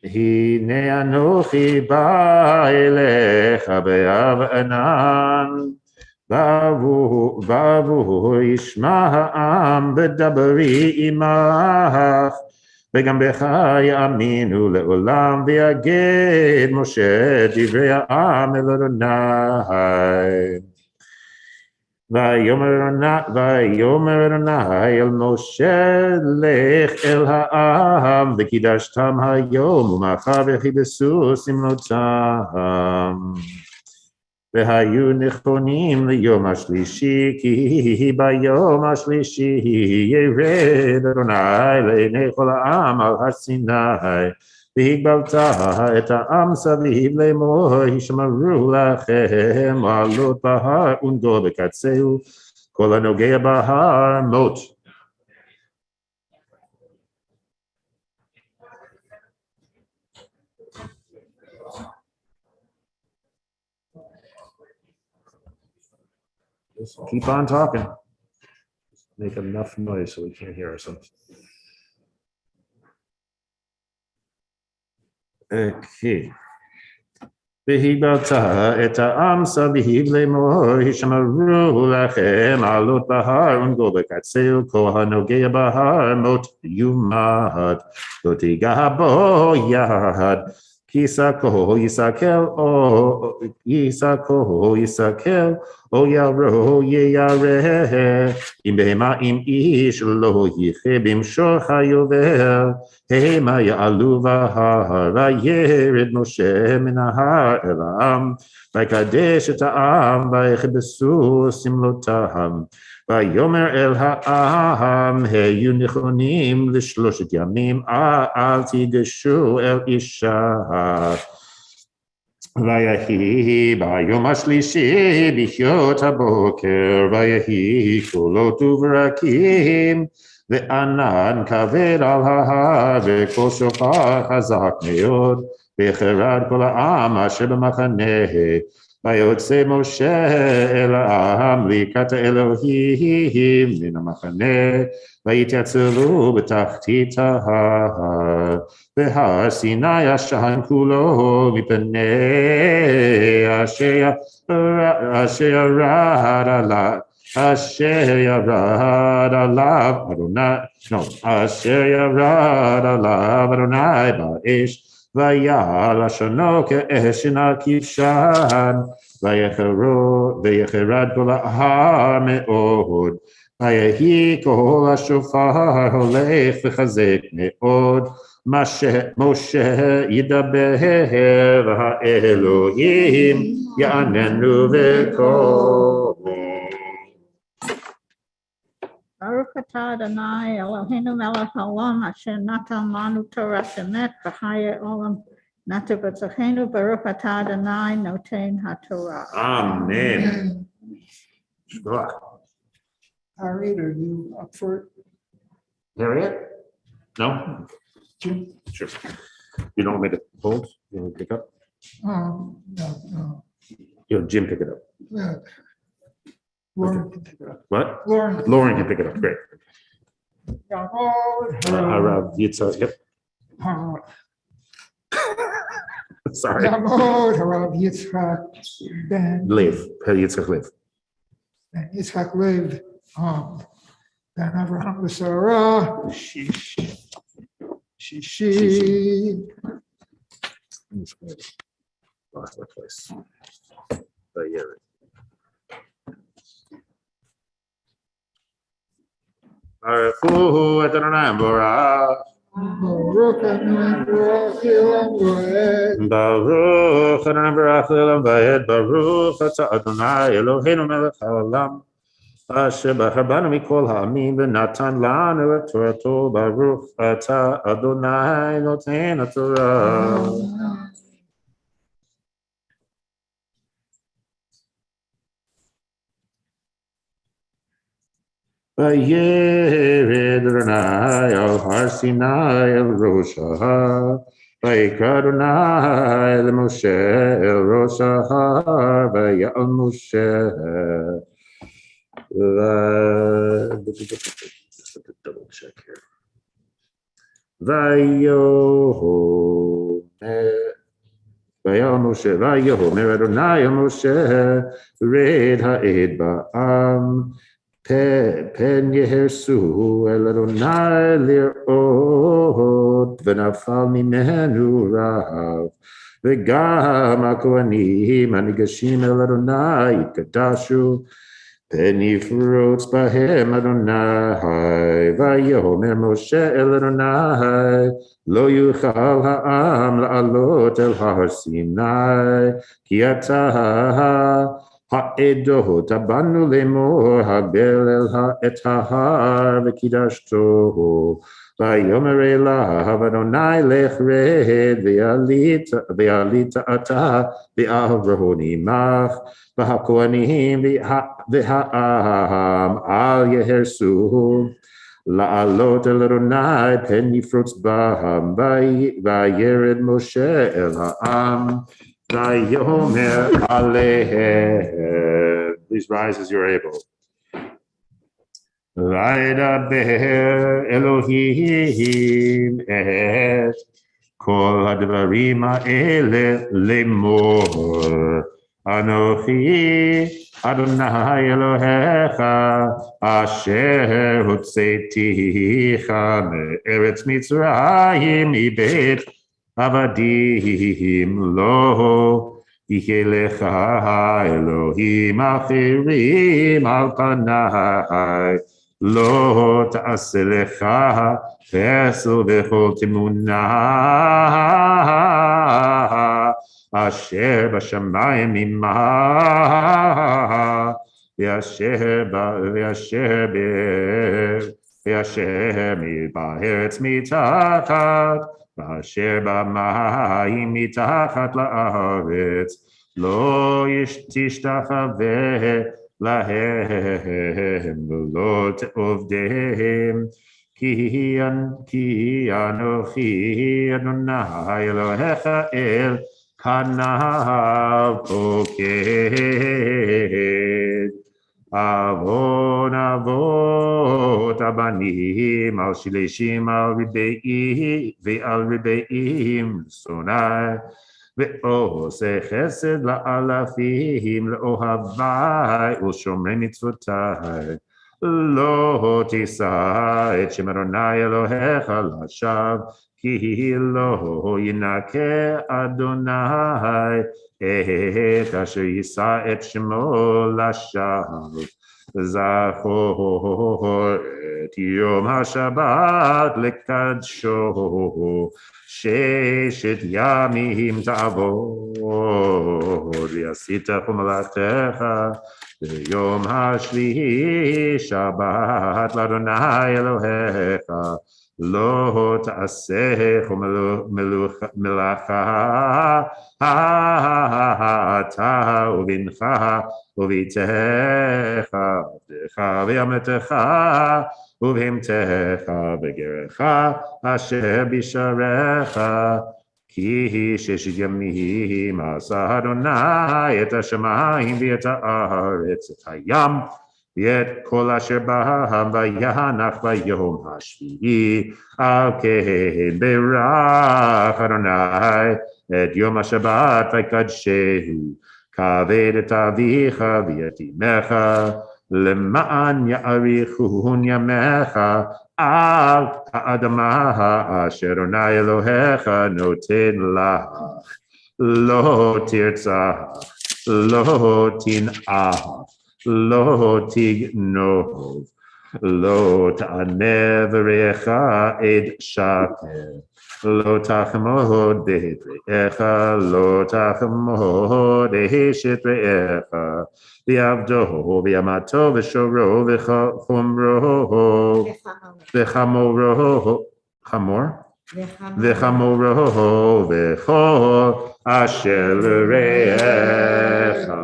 הנה אנוכי בא אליך בהב ענן בעבור ישמע העם בדברי עמך וגם בך יאמינו לעולם ויגד משה דברי העם אל אדוני. ויאמר אדוני אל משה לך אל העם וקידשתם היום ומחר וכיבסו שמלותם. והיו נכונים ליום השלישי כי ביום השלישי ירד אדוני לעיני כל העם על הר סיני והגבלת את העם סביב לאמור הישמרו לכם לעלות בהר ונגוע בקצהו כל הנוגע בהר מות. Just keep on talking. Make enough noise so we can't hear ourselves. Okay. והגבלת את העם סביב לאמור הישמרו לכם לעלות בהר ונגוע בקצהו כל הנוגע בהר מות יומת לא תיגע בו יד כי יסקו יסכל או ירו ירא אם בהמה אם איש לא יחיה במשוך היובל המה יעלו בהר וירד משה מן ההר אל העם ויקדש את העם ויכבסו שמלותם ויאמר אל העם היו נכונים ל3 ימים אל תיגשו אל אישה ויהי ביום השלישי בחיות הבוקר ויהי קולות וברקים וענן כבד על ההר וקול שופר חזק מאוד וחרד כל העם אשר במחנה ויוצא משה אל העם לקראת האלוהים מן המחנה ויתייצבו בתחתית ההר והר סיני ישן כולו מפני אשר ירד עליו אשר ירד עליו אדוני באש ויעל לשונו כאש אינה כבשן ויחרד כל ההר מאוד ויהי קול השופר הולך וחזק מאוד משה ידבר והאלוהים יעננו בקולו. ברוך אתה אדוני אלוהינו מלך העולם אשר נתן לנו תורת אמת וחיי עולם נטע בצלחנו ברוך אתה אדוני נותן התורה. Amen. Harriet, are you up for it? Harriet? No? Jim? Sure. You don't want me to hold? You want me to pick up? No. Jim pick it up. Yeah. Lauren can pick it up. What? Lauren can pick it up. Great. Harrop, Yitzhak, yep. Sorry. Yamod, Harrop, Yitzhak, Ben. Live. Yitzhak live. Ben Yitzhak live. Ben Abraham Sarah. Shishi. Lost my place. But yeah. Baruch Adonai Baruch. Baruch Adonai Baruch Elam Vaed. Baruch Adonai Baruch Elam Vaed. Baruch Ata Adonai Eloheinu Melech Haolam. אשר בחר בנו מכל העמים ונתן לנו את תורתו, ברוך אתה אדוני נותן התורה. וירד אדוני על הר סיני אל ראש ההר, ויקרא אדוני למשה אל ראש ההר, ויעל משה. Double check here. ויאמר אדוני אל משה, רד העד בעם, פן יהרסו אל אדוני לראות, ונפל ממנו רעב. וגם הכהנים הניגשים אל אדוני יתקדשו, פן יפרוץ בהם אדוני. ויאמר משה אל אדוני, לא יוכל העם לעלות אל הר סיני, כי אתה העדות הבנו לאמור, הגבל את ההר וקידשתו. ויאמר אליו אדוני, לך רד ועלית אתה ואהרון עמך, והכהנים והעם אל יהרסו לעלות אל אדוני, פן יפרוץ בם. וירד משה אל העם, ויאמר עליהם. Please rise as you're able. וידבר אלוהים את כל הדברים האלה לאמור, אנוכי אדוני אלוהיך, אשר הוצאתיך מארץ מצרים מבית עבדים. לא יהיה לך אלוהים אחרים על פניי, לא תעשה לך פסל וכל תמונה אשר בשמיים עמך, ואשר בארץ מתחת, ואשר במים מתחת לארץ. לא תשתחווה להם ולא תעבדם, כי אנוכי אדוני אלוהיך אל כנף פוקד. עוון אבות הבנים על שלישים ועל רבעים שונא, ועושה חסד לאלפים לאוהבי ולשומרי מצוותי. לא תישא את שם אדוני אלוהיך לשווא, כי לא ינקה אדוני את אשר יישא את שמו לשווא. זכור את יום השבת לקדשו, 6 ימים תעבוד, ועשית כל מלאכתך, ביום השביעי שבת לאדוני אלוהיך. לא תעשה מלאכה אתה ובנך וביתך, עבדך ואמתך ובהמתך וגרך אשר בשעריך, כי 6 ימים עשה אדוני את השמיים ואת הארץ, את הים ואת כל אשר בהם, וינח ביום השביעי. על כן ברך אדוני את יום השבת ויקדשהו. כבד את אביך ואת אמך, למען יאריכון ימיך על האדמה אשר אדוני אלוהיך נותן לך. לא תרצח, לא תנאף, לא תגנוב, Lo ta'aneh v'recha ed shaker. Lo tachmod de'echa, lo tachmod de'eshet re'echa. V'yavdo v'yamato v'shoro v'chomro v'chamoro chamor v'chamoro v'chol asher l're'echa.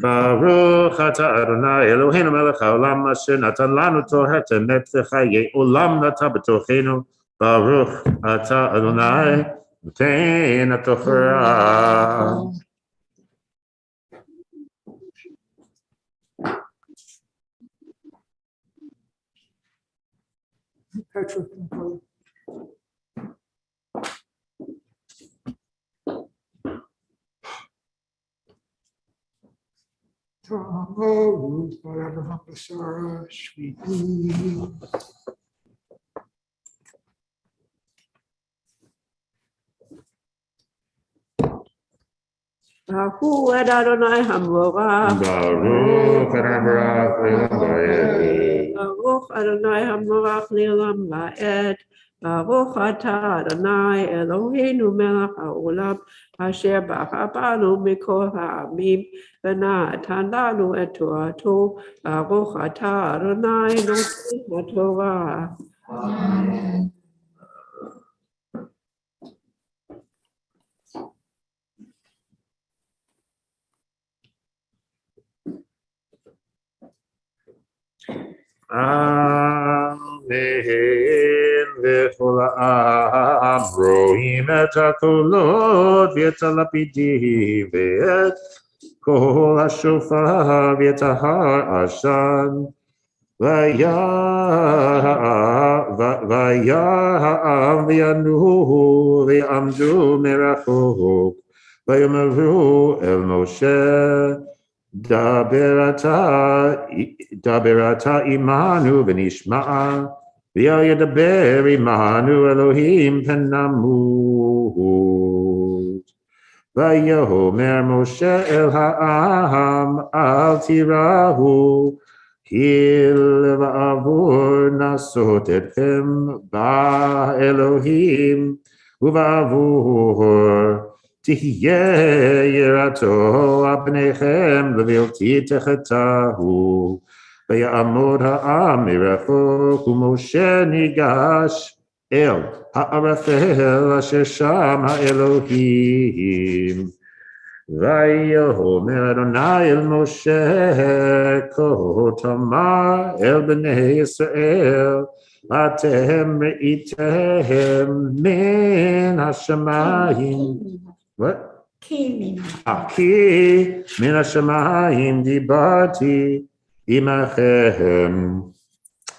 Baruch atah Adonai Eloheinu melech haolam asher natan lanu torat emet v'chayei olam natan b'tochenu. Baruch atah Adonai noten haTorah. Patrick, Ruth, whatever, Sarah, Shviti. Hu ed Adonai Hamorach. Baruch Adonai Baruch Adonai Hamorach Le'olam Va'ed. Baruch atah Adonai Eloheinu melech haolam asher b'achar banu mikol ha'amim v'natan lanu et torato. Baruch atah Adonai noten haTorah. Amen. V'chol ha'am ro'im et hakolot v'et halapidim v'et kol hashofar v'et hahar ashan v'ya'am v'yanuhu v'yamdu merachok v'yomeru el Moshe Daberata imanu v'nishma'a v'yal yedaber imanu Elohim penamut v'yomer Moshe el ha'am al tirahu hil v'avur nasot etchem ba'Elohim uva'avur Tihye yirato apnechem levilti techetahu v'ya'amod ha'am mirachok u'Moshe nigash el ha'arafel asher sham ha'Elohim v'yomer Adonai el Moshe ko tamar el b'nei Yisrael atem re'item min hashamayim. What? Ki min hashamayim dibarti imachem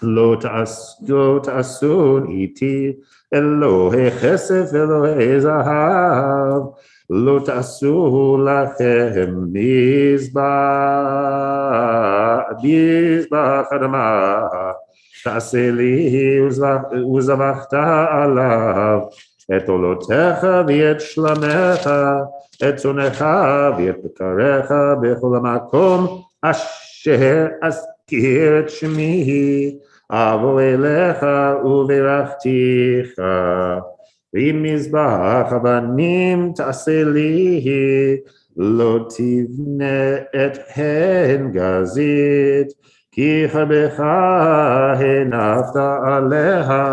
lo ta'asun iti Elohe chesef Elohe zahav lo ta'asu lachem mizbach adamah ta'aseh li uzavachta alav et olotecha v'et shlamecha et zonecha v'et bekarecha b'chol hamakom asher azkir et shemi avo elecha u'verachticha v'mizbach avanim ta'aseh li lo tivne et hen gazit ki chabecha henafta aleha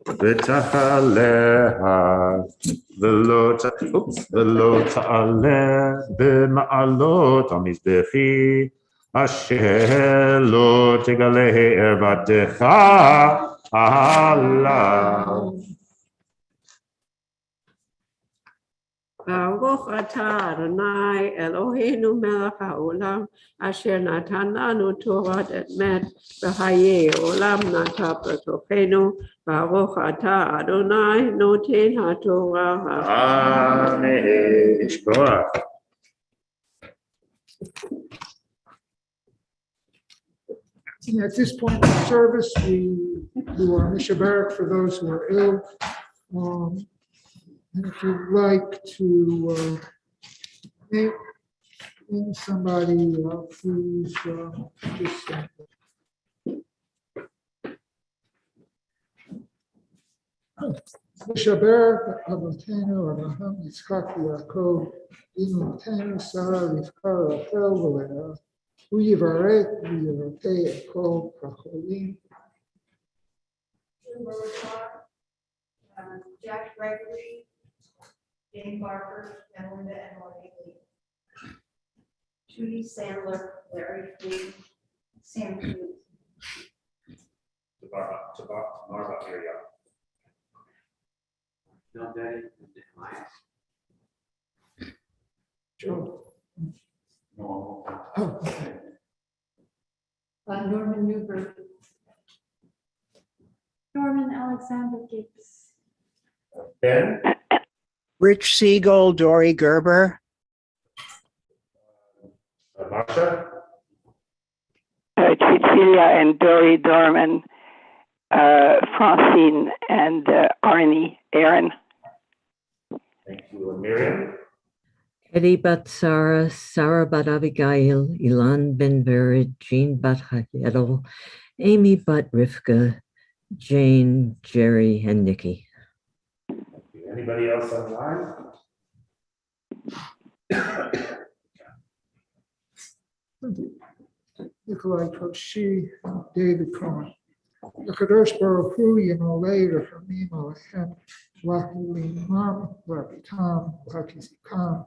v'tachaleha v'lo ta'aleh b'ma'alot hamizbechi asher lo tegaleh ervatecha alav. Baruch atah Adonai Eloheinu melech haolam asher natan lanu torat emet v'chayei olam natan b'tochenu. Baruch atah Adonai noten haTorah. Amen. Shkoach. At this point in the service, we do our Mishabarak for those who are ill. And if you'd like to Name somebody, please, just. Shaber Avotenu Abraham Yitzchak Yaakov Inu Tenu Sarah Rivka Rachel V'Leah Hu Yivarek V'Yiratei Ekol Kacholim. Jack Gregory, Jane Barker, Melinda and Maureen Lee. Judy Sandler, Larry Fleet, Sam Hughes. Marva area. Joe. No. Oh, okay. Norman Newberg. Norman Alexander Gibbs. Ben? Rich Siegel, Dory Gerber, Marcia? Cecilia and Dory Dorman, Francine and Arnie Aaron. Thank you. And Miriam? Eddie bat Sarah, Sarah bat Abigail, Ilan ben Vered, Jean bat Hagedel, Amy bat Rivka, Jane, Jerry, and Nikki. Anybody else online? Nikolai Koshi, David Cohen. Kadosh Baruch Hu Yimolei Rachamim Alechem Lahulim Mam Rabitam Lakizikam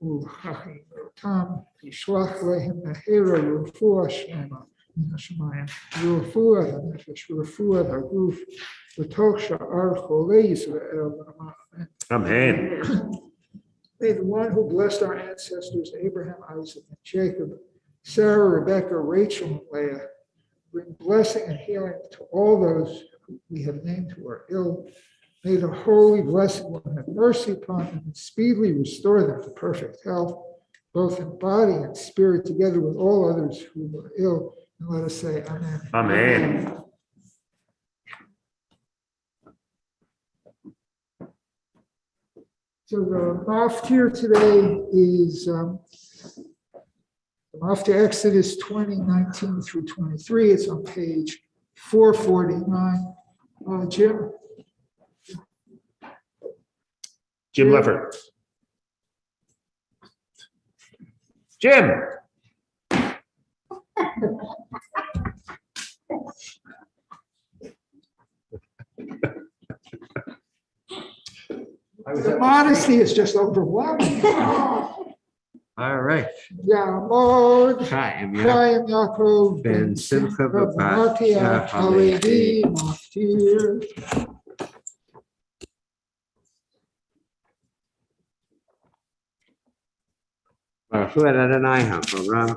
Ulachim Rotam Yishlach Lehem Nahira Rufua Shema Minashamayim Rufua Hanefesh Rufua Haguf V'toch Sha'ar Cholei Yisrael Amen. Amen. May the one who blessed our ancestors Abraham, Isaac, and Jacob, Sarah, Rebecca, Rachel, and Leah, bring blessing and healing to all those who we have named who are ill. May the holy blessed one have mercy upon them and speedily restore them to perfect health, both in body and spirit, together with all others who are ill. And let us say amen. Amen. So the maftir today is the maftir Exodus 20:19 through 23. It's on page 449. Jim Leffert. Jim. The modesty is just overwhelming. All right. Yamod, Chaim Chaim Yaakov, Ben Simcha Matia, Halevi, Maftir. Baruch Adonai HaVaram.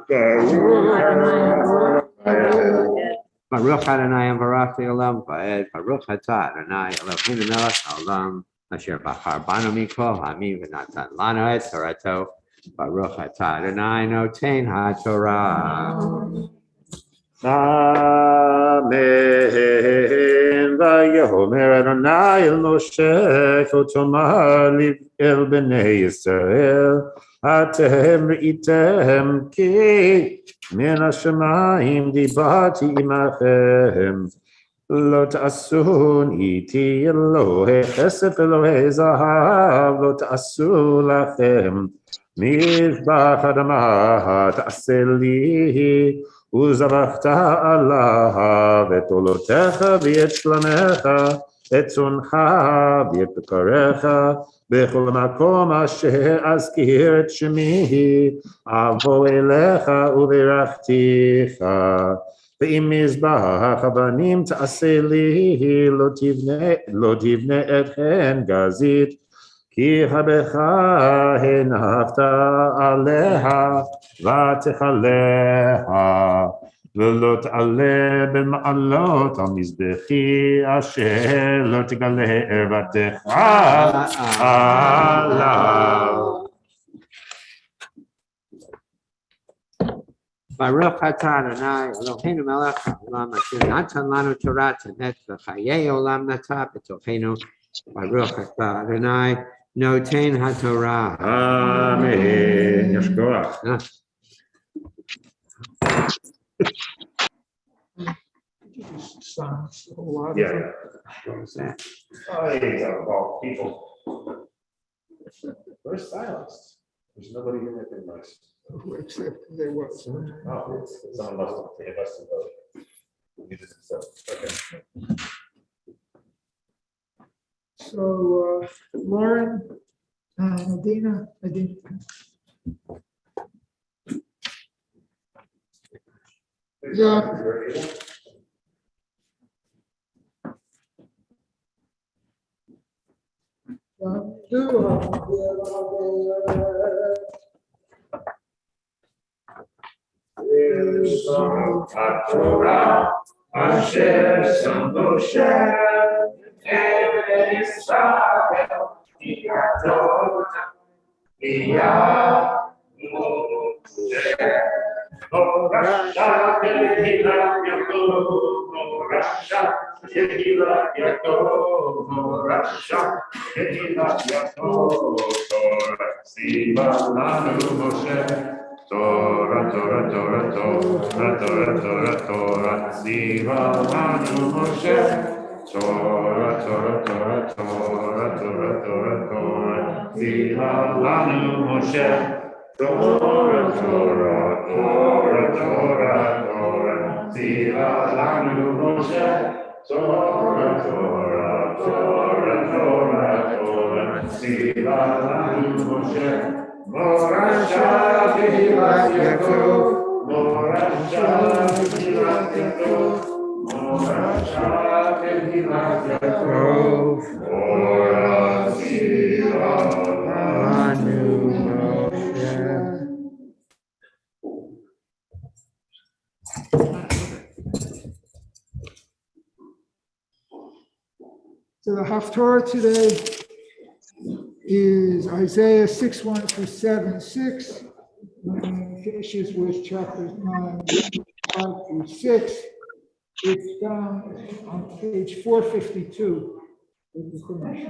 Baruch Adonai Baruch Le'olam Va'ed. Baruch Atah Adonai Eloheinu Melech Haolam Asher Bachar Banu Mikol Hamim V'Natan Lanu Et Torato. Baruch Atah Adonai Noten HaTorah. Amen. Vayomer Adonai el Moshe Kotomar el Bnei Yisrael Atem Ri'item Ki Min HaShamayim Dibati Imachem Lo Ta'asun Iti Elohe Chesed Elohe Zahav Lo Ta'asu Lachem Mizbach Adamah Ta'aseh Li וזבחת עליו את עולותיך ואת שלמיך, את צונך ואת בקריך, בכל מקום אשר אזכיר את שמי, אבוא אליך וברכתיך. ואם מזבח אבנים תעשה לי, לא תבנה אתכן גזית, כי הבך הנחת עליה ותכליה, ולא תעלה במעלות על מזבחי אשר לא תגלה ערוותך עליו. Baruch Atah Adonai Eloheinu Melech Haolam Asher Natan Lanu Torah Temet V'Chayei Olam Nata B'Tochenu. Baruch Atah Adonai Notain HaTorah. Amen. Yashkoach. You just silence a whole lot of Yeah. them. What was that? Oh, there you go, well, people. Where's silenced? There's nobody here that can voice. Except there was. Oh, someone must have, they must have voted. So, okay. So, Lauren, Adina. Yeah. Torah, Asher Moshe, Israel, Torah, Torah, Torah, Torah, Torah, Torah, Torah, Siva Lanu Moshe. Torah, Torah, Torah, Torah, Torah, Torah, Torah, Siva Lanu Moshe. Torah, Torah, Torah, Torah, Torah, Siva Lanu Moshe. Torah, Torah, Torah, Torah, Torah, Siva Lanu Moshe. Morasha Kehilat Yaakov, Morasha Kehilat Yaakov, Morasha Kehilat Yaakov, Morasha Anu Moshe. So the Haftorah today is Isaiah 6:1 through 7:6, and finishes with chapters 9:5 through 6. It's down on page 452 of the Chumash.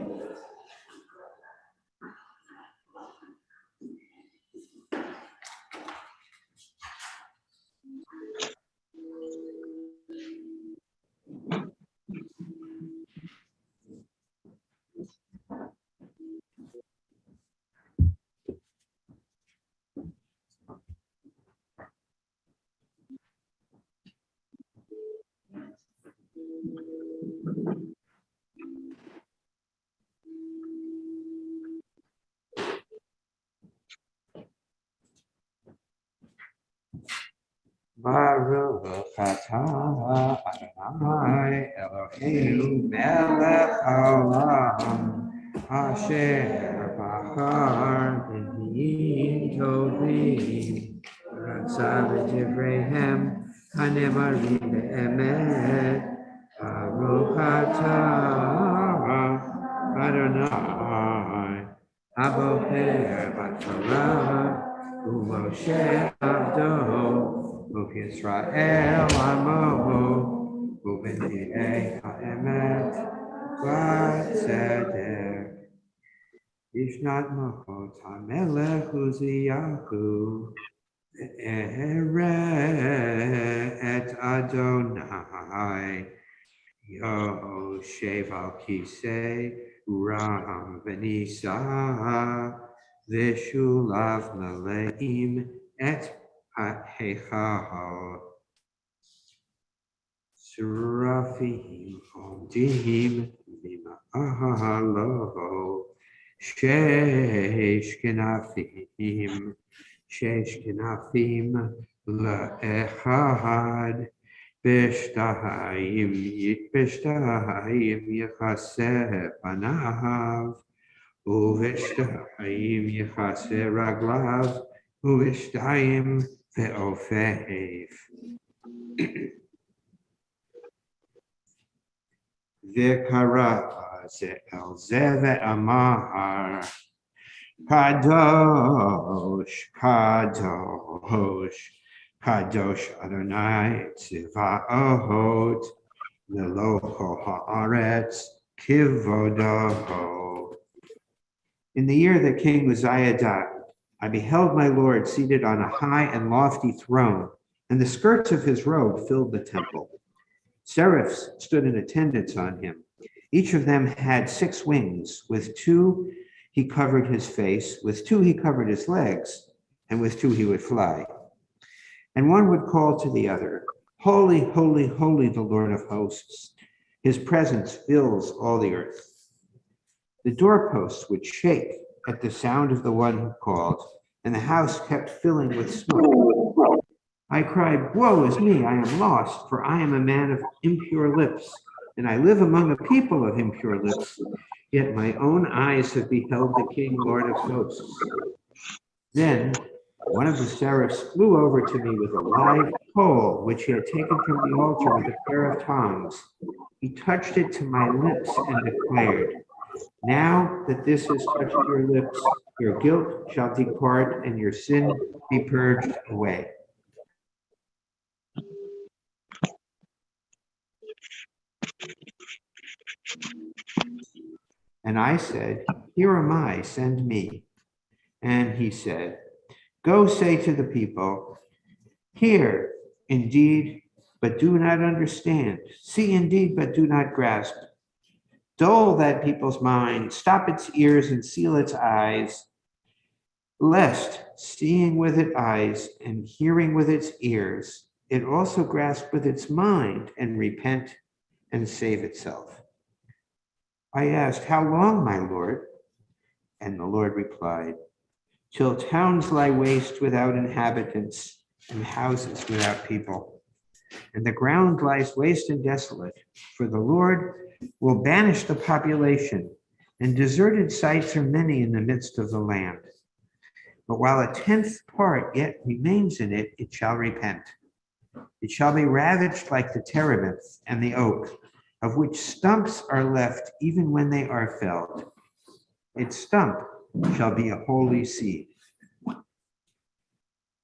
Baruch atah Adonai Eloheinu melech haolam asher bahar b'minim tovim ratzah v'divreihem hanemarim be'emet Baruch atah Adonai aboher b'torah u'Moshe avdo Israel Amo, Ubedi'ei Ha'emet, V'tzedek, Ishnat Machot HaMelech Uziyahu, Ere et Adonai, Yoshev al Kisei, Ram V'nisa, V'shulav Maleim et Heichal. Seraphim Omdim Mima'alo Shesh Kenafim La'echad Beshtahayim Yechaseh Panav Uveshtahayim Yechaseh Raglav Uveshtayim Ve'ofev V'kara Ze'el Zeve Amar Kadosh, Kadosh, Kadosh Adonai Tziva'ot Melocho Haaretz Kivodoho In the year that King Uzziah died, I beheld my Lord seated on a high and lofty throne, and the skirts of his robe filled the temple. Seraphs stood in attendance on him. Each of them had 6 wings. With 2 he covered his face, with 2 he covered his legs, and with 2 he would fly. And one would call to the other, Holy, holy, holy, the Lord of hosts. His presence fills all the earth. The doorposts would shake at the sound of the one who called, and the house kept filling with smoke. I cried, Woe is me, I am lost, for I am a man of impure lips, and I live among a people of impure lips. Yet my own eyes have beheld the King, Lord of hosts. Then one of the seraphs flew over to me with a live coal, which he had taken from the altar with a pair of tongs. He touched it to my lips and declared, Now that this has touched your lips, your guilt shall depart and your sin be purged away. And I said, Here am I, send me. And he said, Go say to the people, Hear indeed, but do not understand. See indeed, but do not grasp. Dull that people's mind, stop its ears and seal its eyes, lest, seeing with its eyes and hearing with its ears, it also grasp with its mind and repent and save itself. I asked, How long, my Lord? And the Lord replied, Till towns lie waste without inhabitants and houses without people. And the ground lies waste and desolate, for the Lord will banish the population, and deserted sites are many in the midst of the land. But while a 10th part yet remains in it, it shall repent. It shall be ravaged like the terebinth and the oak, of which stumps are left even when they are felled. Its stump shall be a holy seed.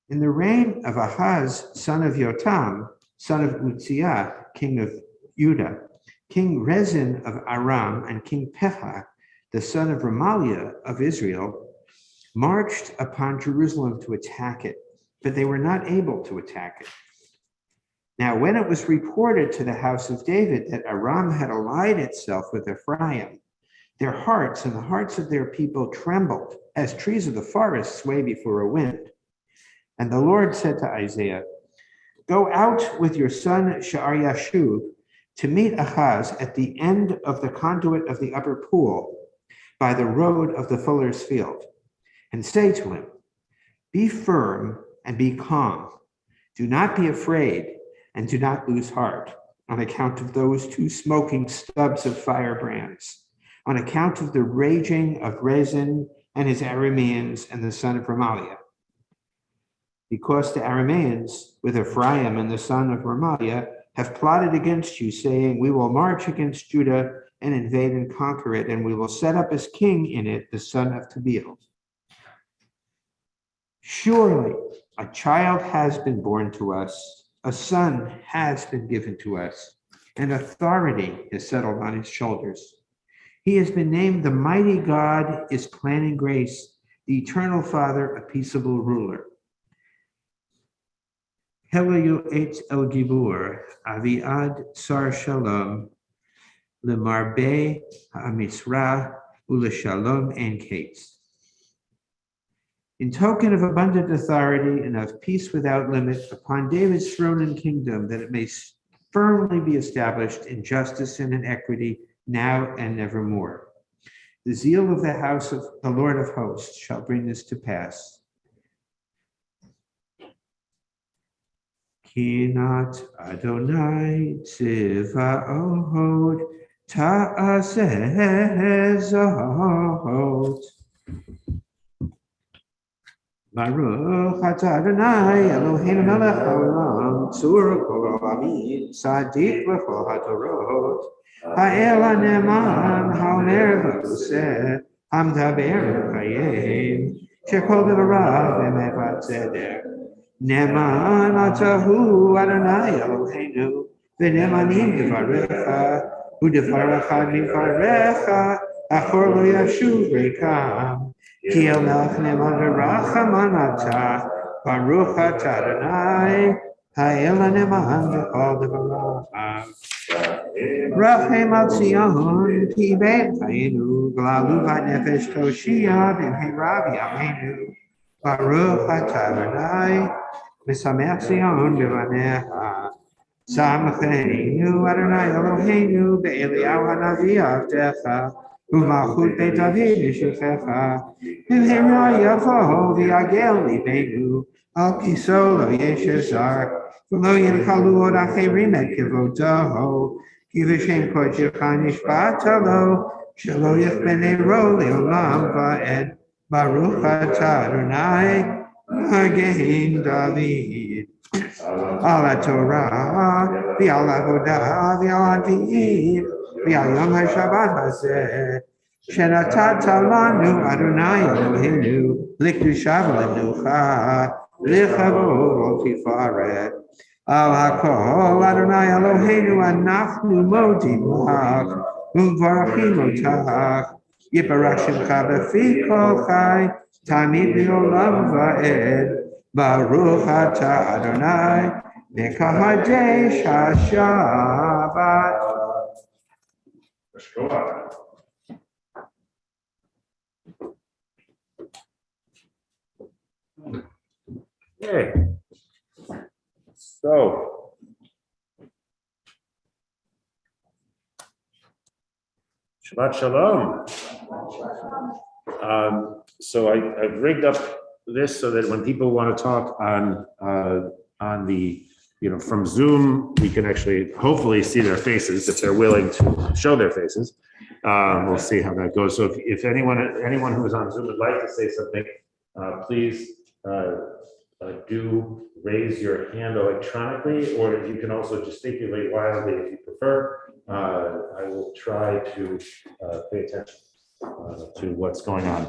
In the reign of Ahaz, son of Yotam, son of Uzziah, king of Judah, King Rezin of Aram, and King Pekah, the son of Remaliah of Israel, marched upon Jerusalem to attack it, but they were not able to attack it. Now, when it was reported to the house of David that Aram had allied itself with Ephraim, their hearts and the hearts of their people trembled, as trees of the forest sway before a wind. And the Lord said to Isaiah, Go out with your son She'ar-Yashub to meet Ahaz at the end of the conduit of the upper pool by the road of the fuller's field, and say to him, Be firm and be calm. Do not be afraid and do not lose heart on account of those 2 smoking stubs of firebrands, on account of the raging of Rezin and his Arameans and the son of Remaliah. Because the Arameans with Ephraim and the son of Remaliah have plotted against you, saying, We will march against Judah and invade and conquer it, and we will set up as king in it the son of Tabeel. Surely a child has been born to us, a son has been given to us, and authority is settled on his shoulders. He has been named the mighty God is planning grace, the eternal Father, a peaceable ruler. Helayu et el Gibur, Aviad Sar Shalom, Lemarbe Ha'amisra, Ula Shalom and Kates. In token of abundant authority and of peace without limit upon David's throne and kingdom, that it may firmly be established in justice and in equity now and nevermore. The zeal of the house of the Lord of hosts shall bring this to pass. Kinat Adonai Tzivaot Ta'aseh Zot. Baruch atah Adonai Eloheinu melech haolam tzur kol ha'amim tzaddik v'chol ha'torot ha'el ha'ne'eman ha'omer v'oseh ha'medaber b'chayim shekol devarav emet v'tzedek ne'eman atahu Adonai Eloheinu v'ne'emanim devarecha u'devarecha mivarecha Achor lo yashuv rikam. Ki el melech ne'eman v'rachamon atah. Baruch atah Adonai. Ha'el ne'eman v'chol devarav. Rachem al Zion, ki bet chayenu, glalu v'nefesh toshia, b'mhei ravi amenu. Baruch atah Adonai, v'samech Zion b'vanecha. Samcheinu Adonai Eloheinu, be'eliyahu hanavi avdecha, u'malchut beit David yishuchecha. B'mhei ra'yavo v'yagel libenu, al kiso lo yeshazar. V'lo yenkalu od acherim et kivodaho. כי בשם קודשך נשבעת לו, שלא יחבנרו לעולם ועד. ברוך אתה אדוני, מגן דוד. על התורה, ועל העבודה, ועל הנביאים, ועל יום השבת הזה, שנתת לנו, אדוני אלוהינו, לקדושה ולמנוחה, לכבוד ולתפארת. על הכל, אדוני אלוהינו, אנחנו מודים לך, ומברכים אותך, יברך שמך בפי כל חי, תמיד לעולם ועד. ברוך אתה אדוני, מקדש השבת. Okay. So. Shabbat Shalom. So I've rigged up this so that when people want to talk on the, from Zoom, we can actually hopefully see their faces if they're willing to show their faces. We'll see how that goes. So if anyone who is on Zoom would like to say something, please do raise your hand electronically, or you can also gesticulate wildly if you prefer. I will try to pay attention to what's going on.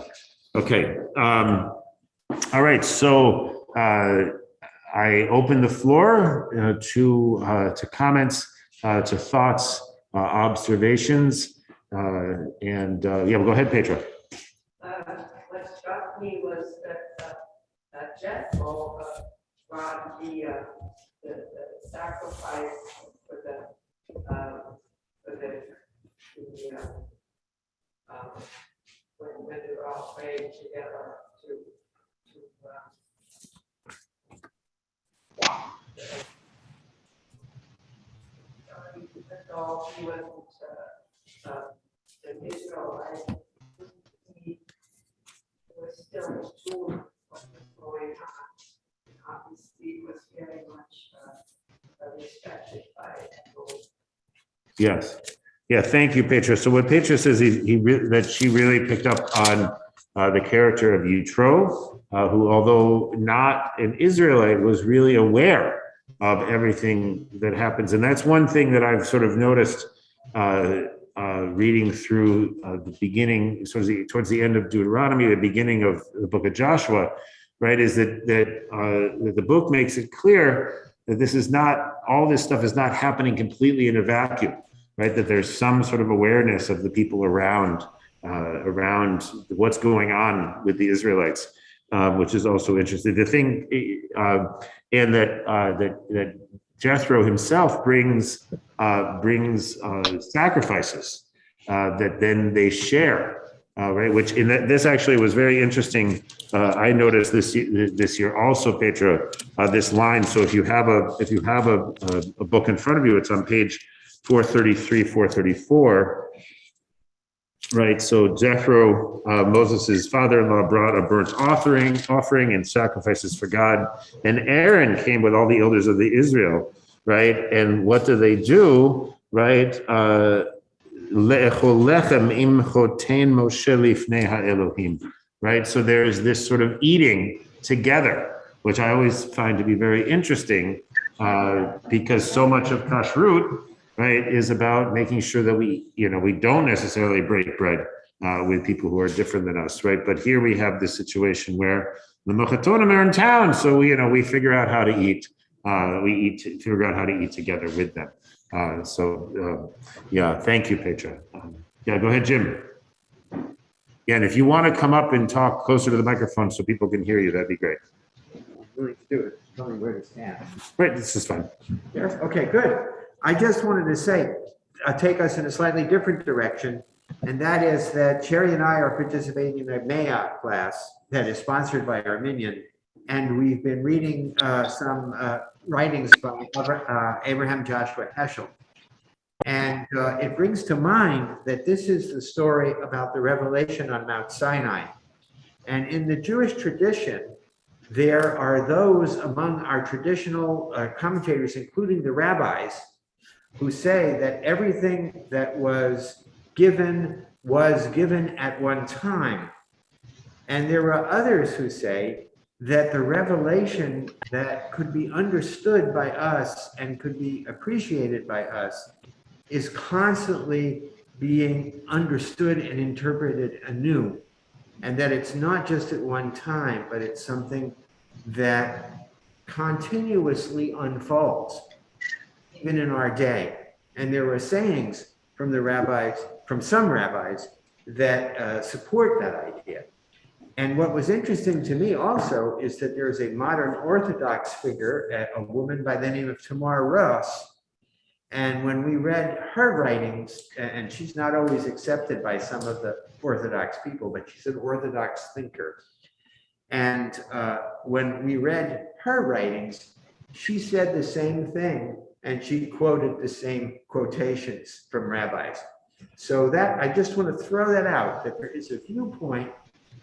Okay. All right. So I open the floor to comments, to thoughts, observations, and yeah, well, go ahead, Petra. What struck me was that Jethro brought the sacrifice for when they're all praying together though he wasn't an Israelite, he was still in tune what was going on. Obviously, he was very much respected by everyone. Yes. Yeah. Thank you, Petra. So what Petra says, that she really picked up on the character of Yitro, who, although not an Israelite, was really aware of everything that happens. And that's one thing that I've sort of noticed reading through the beginning, towards the end of Deuteronomy, the beginning of the book of Joshua, right, is that the book makes it clear that this is not, all this stuff is not happening completely in a vacuum, right? That there's some sort of awareness of the people around what's going on with the Israelites, which is also interesting. The thing, and that Jethro himself brings sacrifices that then they share. Right, which this actually was very interesting. I noticed this year also, Petra, this line. So if you have a book in front of you, it's on page 433, 434. Right. So Jethro, Moses' father-in-law, brought a burnt offering and sacrifices for God, and Aaron came with all the elders of the Israel. Right, and what do? Right. Right, so there's this sort of eating together, which I always find to be very interesting, because so much of kashrut, right, is about making sure that we don't necessarily break bread with people who are different than us, right? But here we have this situation where the Mechatonim are in town, so we figure out how to eat. Figure out how to eat together with them. Yeah, thank you, Petra. Yeah, go ahead, Jim. Yeah, and if you want to come up and talk closer to the microphone so people can hear you, that'd be great. I'm willing to do it. Tell me where to stand. Great, this is fine. Yes, okay, good. I just wanted to say, take us in a slightly different direction, and that is that Sherry and I are participating in a Maya class that is sponsored by Arminian, and we've been reading some writings by Abraham Joshua Heschel. And it brings to mind that this is the story about the revelation on Mount Sinai. And in the Jewish tradition, there are those among our traditional commentators, including the rabbis, who say that everything that was given at one time. And there are others who say that the revelation that could be understood by us and could be appreciated by us is constantly being understood and interpreted anew. And that it's not just at one time, but it's something that continuously unfolds, even in our day. And there were sayings from the rabbis, from some rabbis, that support that idea. And what was interesting to me also is that there's a modern Orthodox figure, a woman by the name of Tamar Ross. And when we read her writings, and she's not always accepted by some of the Orthodox people, but she's an Orthodox thinker. And when we read her writings, she said the same thing, and she quoted the same quotations from rabbis. So that I just want to throw that out, that there is a viewpoint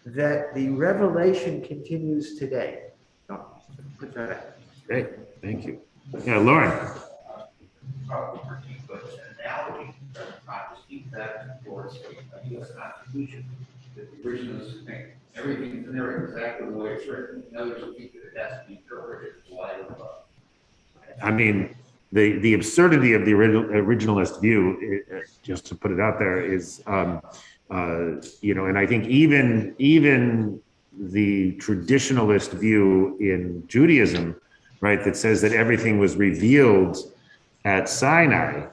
that the revelation continues today. So, put that out. Great, thank you. Yeah, Lauren. Analogy to keep that towards a U.S. Constitution that the originalists think everything's in there exactly the way it's written. And others think that it has to be interpreted in light of. I mean, the absurdity of the originalist view, just to put it out there, is, you know, and I think even the traditionalist view in Judaism, right, that says that everything was revealed at Sinai,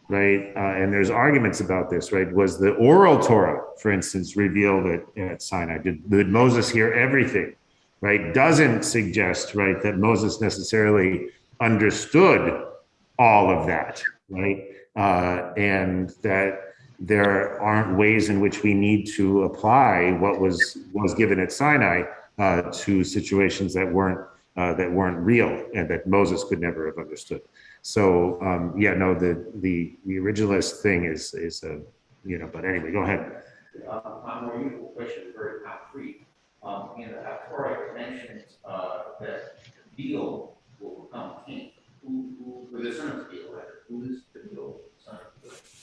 right? And there's arguments about this, right? Was the oral Torah, for instance, revealed at Sinai? Did Moses hear everything, right? Doesn't suggest, right, that Moses necessarily understood all of that, right? And that there aren't ways in which we need to apply what was given at Sinai to situations that weren't real and that Moses could never have understood. So yeah, no, the originalist thing is you know, but anyway, go ahead. My more usual question is very concrete. In the Torah, it mentions that Beal will become king. Who the son of Beal, right? Who is the Beal son of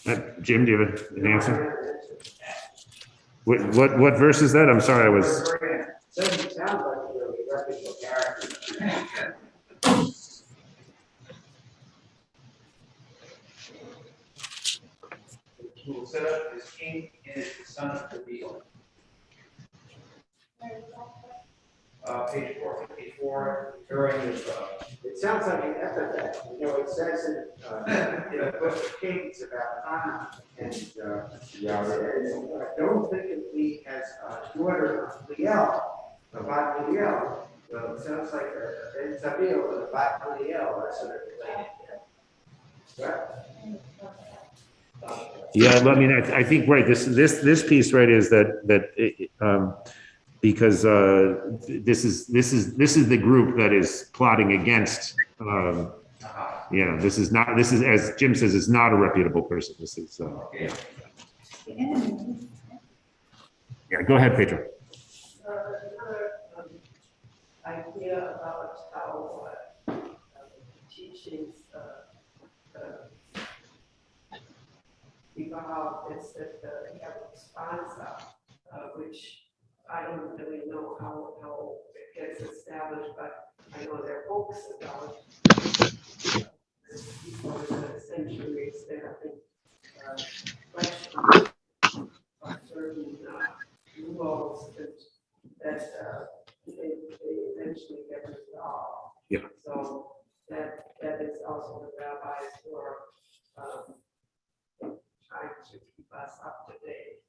Beal? Jim, do you have an answer? What verse is that? I'm sorry, I was. Doesn't sound like a really reputable character. Who will set up as king and is the son of Beal. Page 454, during this, it sounds like an epithet. You know, it says in the book of Kings about Hannah, and it says, don't think of me as a daughter of Liel, about Liel. Well, it sounds like Ben Tabil and about Liel are sort of related. Yeah, I mean, I think, right, this piece, right, is that because this is the group that is plotting against, yeah, this is, as Jim says, it's not a reputable person. This is, yeah, go ahead, Pedro. Another idea about how teachings evolve is that we have a sponsor, which I don't really know how it gets established, but I know there are books about before the centuries there have been questions on certain rules that they eventually get resolved. Yeah. So that is also the rabbis who are trying to keep us up to date.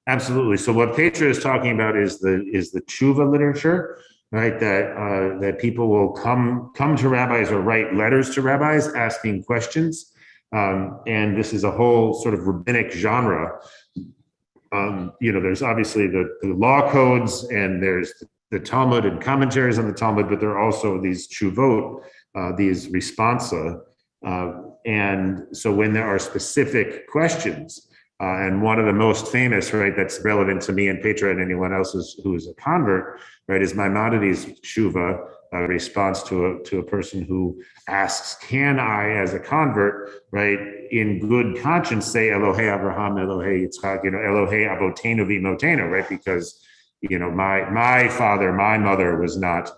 Absolutely. So what Petra is talking about is the tshuva literature, right? That people will come to rabbis or write letters to rabbis asking questions. And this is a whole sort of rabbinic genre. There's obviously the law codes, and there's the Talmud and commentaries on the Talmud, but there are also these tshuvot, these responsa. And so when there are specific questions, and one of the most famous, right, that's relevant to me and Petra and anyone else who is a convert, right, is Maimonides' tshuva, response to a person who asks, can I, as a convert, right, in good conscience say Elohei Abraham, Elohei Yitzchak, Elohei Avotenu V'Imotenu, right? Because my father, my mother was not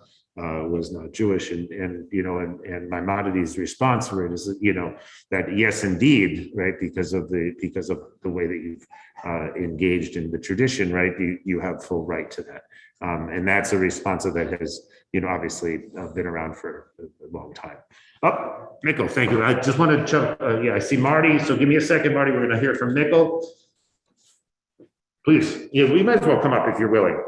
Jewish, and Maimonides' response, right, is that yes, indeed, right, because of the way that you've engaged in the tradition, right, you have full right to that, and that's a response that has obviously been around for a long time. Oh, Nicole, thank you. I just want to jump. I see Marty. So give me a second, Marty. We're going to hear from Nicole. Please, we might as well come up if you're willing.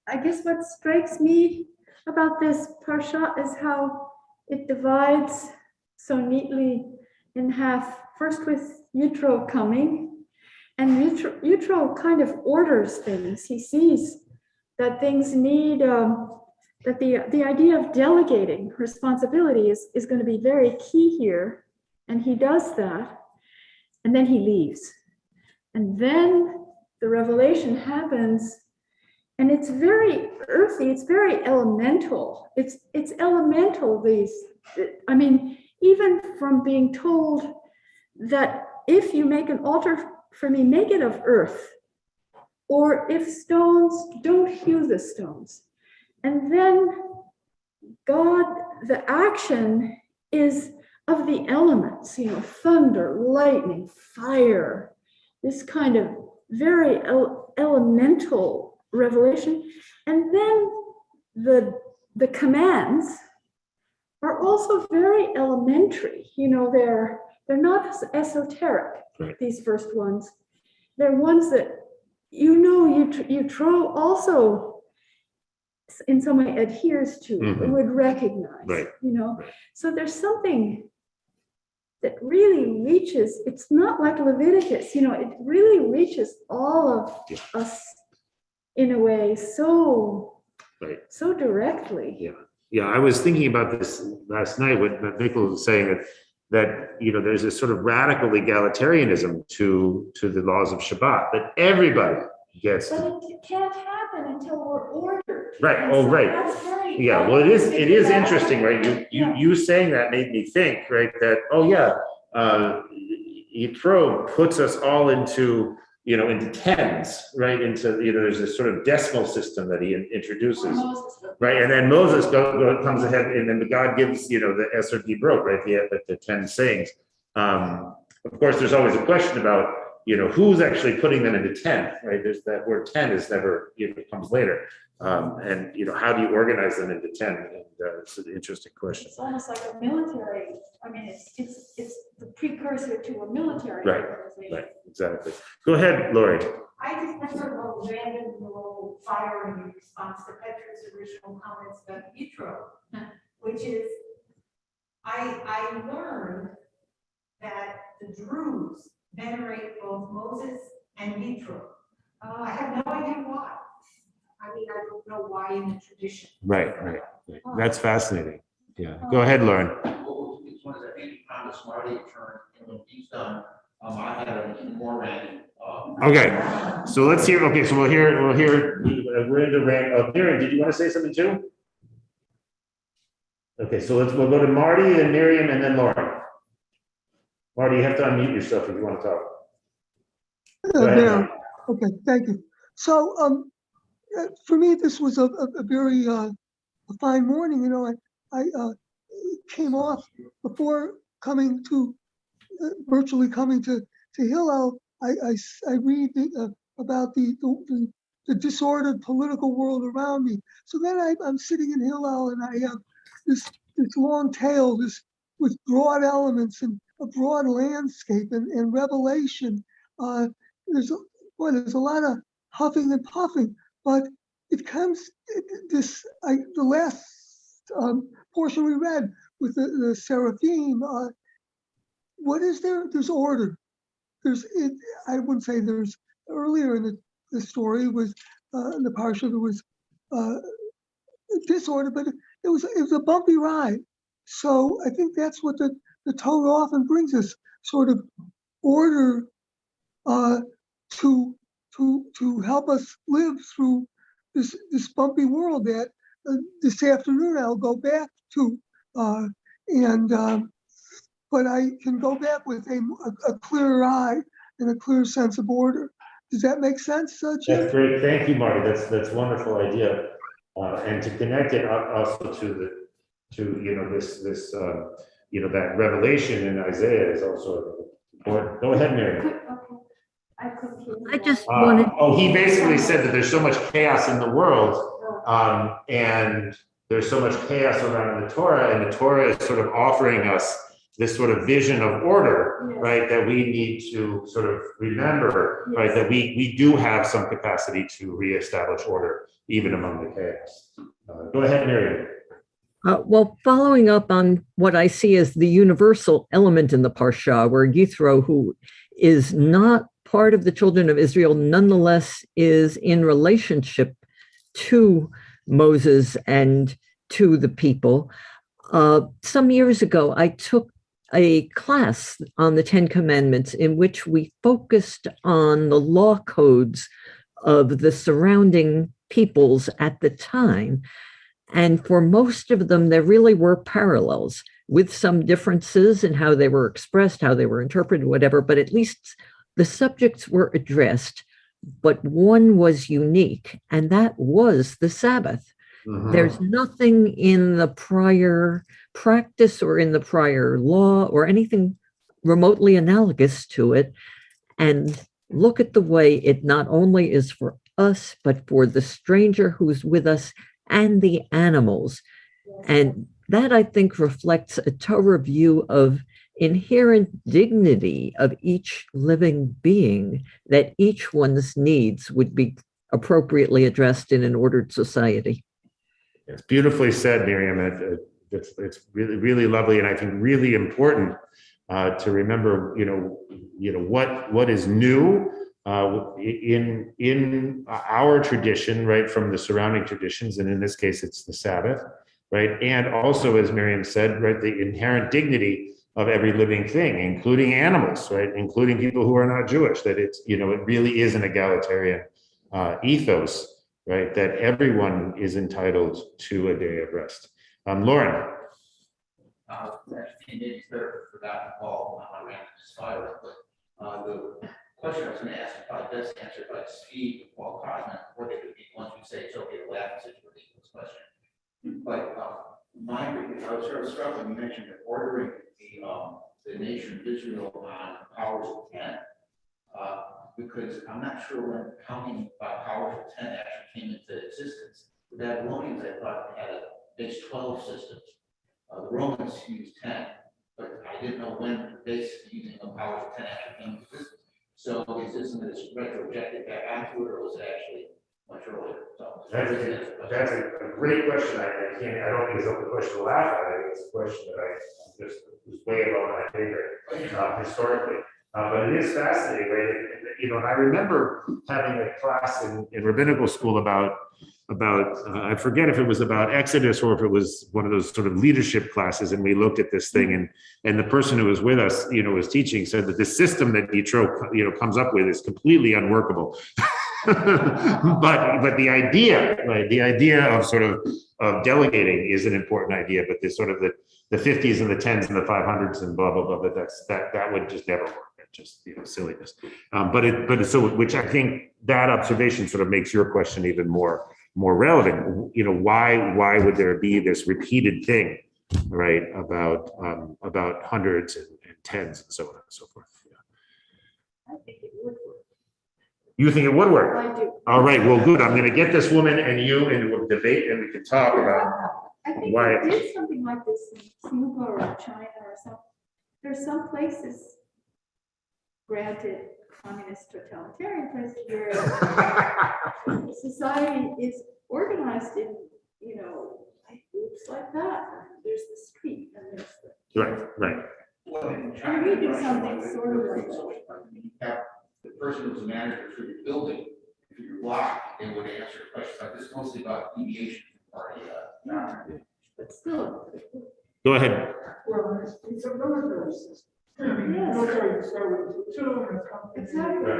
I guess what strikes me about this parsha is how it divides so neatly in half, first with Yitro coming, and Yitro kind of orders things. He sees that things need, that the idea of delegating responsibility is going to be very key here, and he does that, and then he leaves. And then the revelation happens, and it's very earthy, it's very elemental. It's elemental, even from being told that if you make an altar for me, make it of earth. Or if stones, don't hew the stones. And then God, the action is of the elements, thunder, lightning, fire, this kind of very elemental revelation. And then the commands are also very elementary. They're not esoteric, right. These first ones. They're ones that Yitro also in some way adheres to, would recognize, right. So there's something that really reaches, it's not like Leviticus, it really reaches all of us in a way so directly. Yeah, I was thinking about this last night when Nicole was saying that there's this sort of radical egalitarianism to the laws of Shabbat, that everybody gets. But it can't happen until we're ordered. Right. And Oh, so right. that's very, Yeah. Well, it is interesting, right? You saying that made me think, right? That Yitro puts us all into tens, right? Into there's this sort of decimal system that he introduces, right? And then Moses comes ahead, and then God gives the Esser Dibrot, right? The 10 sayings. Of course, there's always a question about who's actually putting them into 10, right? There's that word 10 is never comes later, and how do you organize them into 10? And it's an interesting question. It's almost like a military. It's the precursor to a military organization. Right, exactly. Go ahead, Lori. I just have a little random little fire in response to Petra's original comments about Yitro, which is I learned that the Druze venerate both Moses and Yitro. I have no idea why. I don't know why in the tradition. Right. That's fascinating. Yeah. Go ahead, Lauren. It's one of the Andy Thomas Marty turn, and when he's done, I had a more random. Okay, so let's hear. Okay, so we'll hear. We're into random. Miriam, did you want to say something too? Okay, so we'll go to Marty and Miriam and then Lauren. Marty, you have to unmute yourself if you want to talk. Yeah. Okay, thank you. So, for me, this was a very a fine morning. I came off before coming to virtually coming to Hillel. I read about the disordered political world around me. So then I'm sitting in Hillel, and I have this long tale, with broad elements and a broad landscape and revelation there's a lot of huffing and puffing, but it comes the last portion we read with the seraphim. What is there? There's order. I wouldn't say there's earlier in the story was in the parsha there was disorder, but it was a bumpy ride. So I think that's what the Torah often brings us, sort of order to help us live through this bumpy world that this afternoon I'll go back to, but I can go back with a clearer eye and a clear sense of order. Does that make sense, Jim? That's great. Thank you, Marty. That's a wonderful idea. And to connect it also to that revelation in Isaiah is also important. Go ahead, Mary. I just wanted. He basically said that there's so much chaos in the world, and there's so much chaos around the Torah, and the Torah is sort of offering us this sort of vision of order, right, that we need to sort of remember, right, that we do have some capacity to reestablish order even among the chaos. Go ahead, Miriam. Well, following up on what I see as the universal element in the Parsha, where Yithro, who is not part of the children of Israel, nonetheless is in relationship to Moses and to the people. Some years ago, I took a class on the Ten Commandments in which we focused on the law codes of the surrounding peoples at the time. And for most of them, there really were parallels with some differences in how they were expressed, how they were interpreted, whatever, but at least the subjects were addressed, but one was unique, and that was the Sabbath. There's nothing in the prior practice or in the prior law or anything remotely analogous to it. And look at the way it not only is for us, but for the stranger who's with us and the animals. And that, I think, reflects a Torah view of inherent dignity of each living being, that each one's needs would be appropriately addressed in an ordered society. It's beautifully said, Miriam. It's really, really lovely, and I think really important to remember. What is new in our tradition, right, from the surrounding traditions, and in this case, it's the Sabbath, right, and also, as Miriam said, right, the inherent dignity of every living thing, including animals, right, including people who are not Jewish. That it really is an egalitarian ethos. Right, that everyone is entitled to a day of rest. Lauren. Maybe forgot to call on my random spider, but the question I was going to ask is probably best answered by Steve and Paul Cosman, or they could be once we say it's okay to laugh at such a ridiculous question. But I was sort of struck when you mentioned ordering the nation of Israel on powers of 10. Because I'm not sure when counting by powers of 10 actually came into existence. The Babylonians, I thought, had a base 12 system. The Romans used 10, but I didn't know when the base using of powers of 10 actually came into existence. So is this retrojected back onto it, or was it actually much earlier? So That's a great question. I don't think it's a question to laugh at. It's a question that I just was way above my favorite historically. But it is fascinating, right? And I remember having a class in rabbinical school about I forget if it was about Exodus or if it was one of those sort of leadership classes, and we looked at this thing, and the person who was with us, was teaching, said that the system that Yitro, comes up with is completely unworkable. but the idea, right? The idea of sort of delegating is an important idea, but this sort of the 50s and the 10s and the 500s and blah blah blah. But that would just never work. Just silliness. So which I think that observation sort of makes your question even more relevant. Why would there be this repeated thing, right, about hundreds and tens and so on and so forth? I think it would work. You think it would work? I do. All right. Well, good. I'm going to get this woman and you, and we'll debate, and we can talk about I think why. they did something like this in Cuba or China or something. There's some places granted communist totalitarian place where society is organized in, like groups like that. And there's the street and there's the. Right. And we do something sort of like that. You have the person who's a manager for your building, for your block, and would answer questions like this, mostly about deviation from party. But still. Go ahead. Well, it's a military system. Military start with platoon and come. Exactly.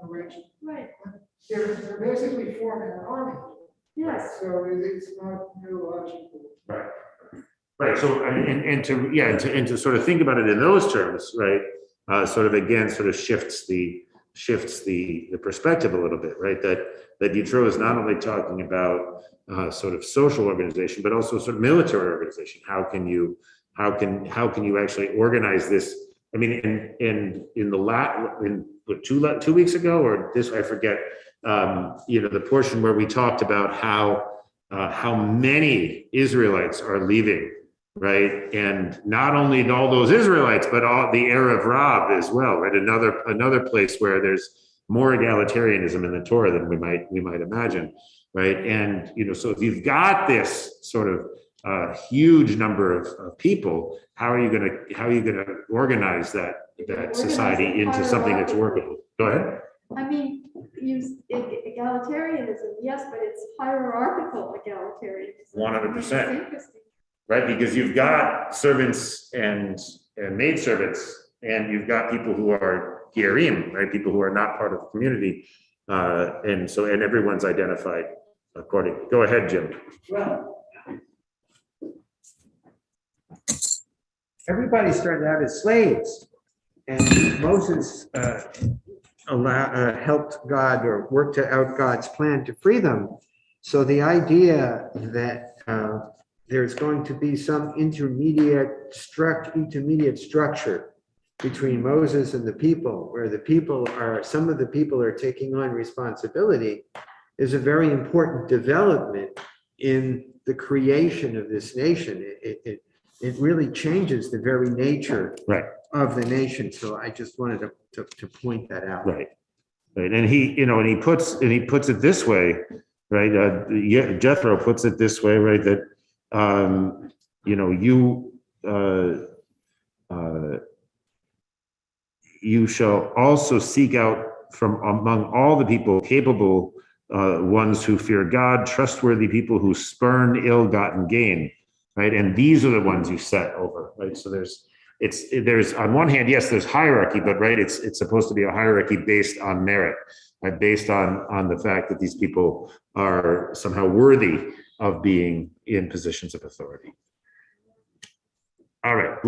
Arrangement. Right. They're basically forming an army. Yes. So it's not neurological. Right. So, and to sort of think about it in those terms, right? Sort of again, sort of shifts the perspective a little bit, right? That Yitro is not only talking about sort of social organization, but also sort of military organization. How can you actually organize this? I mean, in what, 2 weeks ago, or this, I forget. The portion where we talked about how many Israelites are leaving, right? And not only all those Israelites, but all the Erev Rav as well, right? Another place where there's more egalitarianism in the Torah than we might imagine, right? And so if you've got this sort of huge number of people, how are you gonna organize that society into something that's workable? Go ahead. I mean, use egalitarianism, yes, but it's hierarchical egalitarianism. 100%. Right, because you've got servants and maidservants, and you've got people who are gerim, right? People who are not part of the community, and everyone's identified accordingly. Go ahead, Jim. Well, everybody started out as slaves, and Moses helped God or worked out God's plan to free them. So the idea that there's going to be some intermediate structure between Moses and the people, where some of the people are taking on responsibility, is a very important development in the creation of this nation. It really changes the very nature of the nation. So I just wanted to point that out. Right. And he puts it this way, right? Jethro puts it this way, right? That you shall also seek out from among all the people capable ones who fear God, trustworthy people who spurn ill-gotten gain, right? And these are the ones you set over, right? So there's on one hand, yes, there's hierarchy, but right, it's supposed to be a hierarchy based on merit, right? Based on the fact that these people are somehow worthy of being in positions of authority. All right,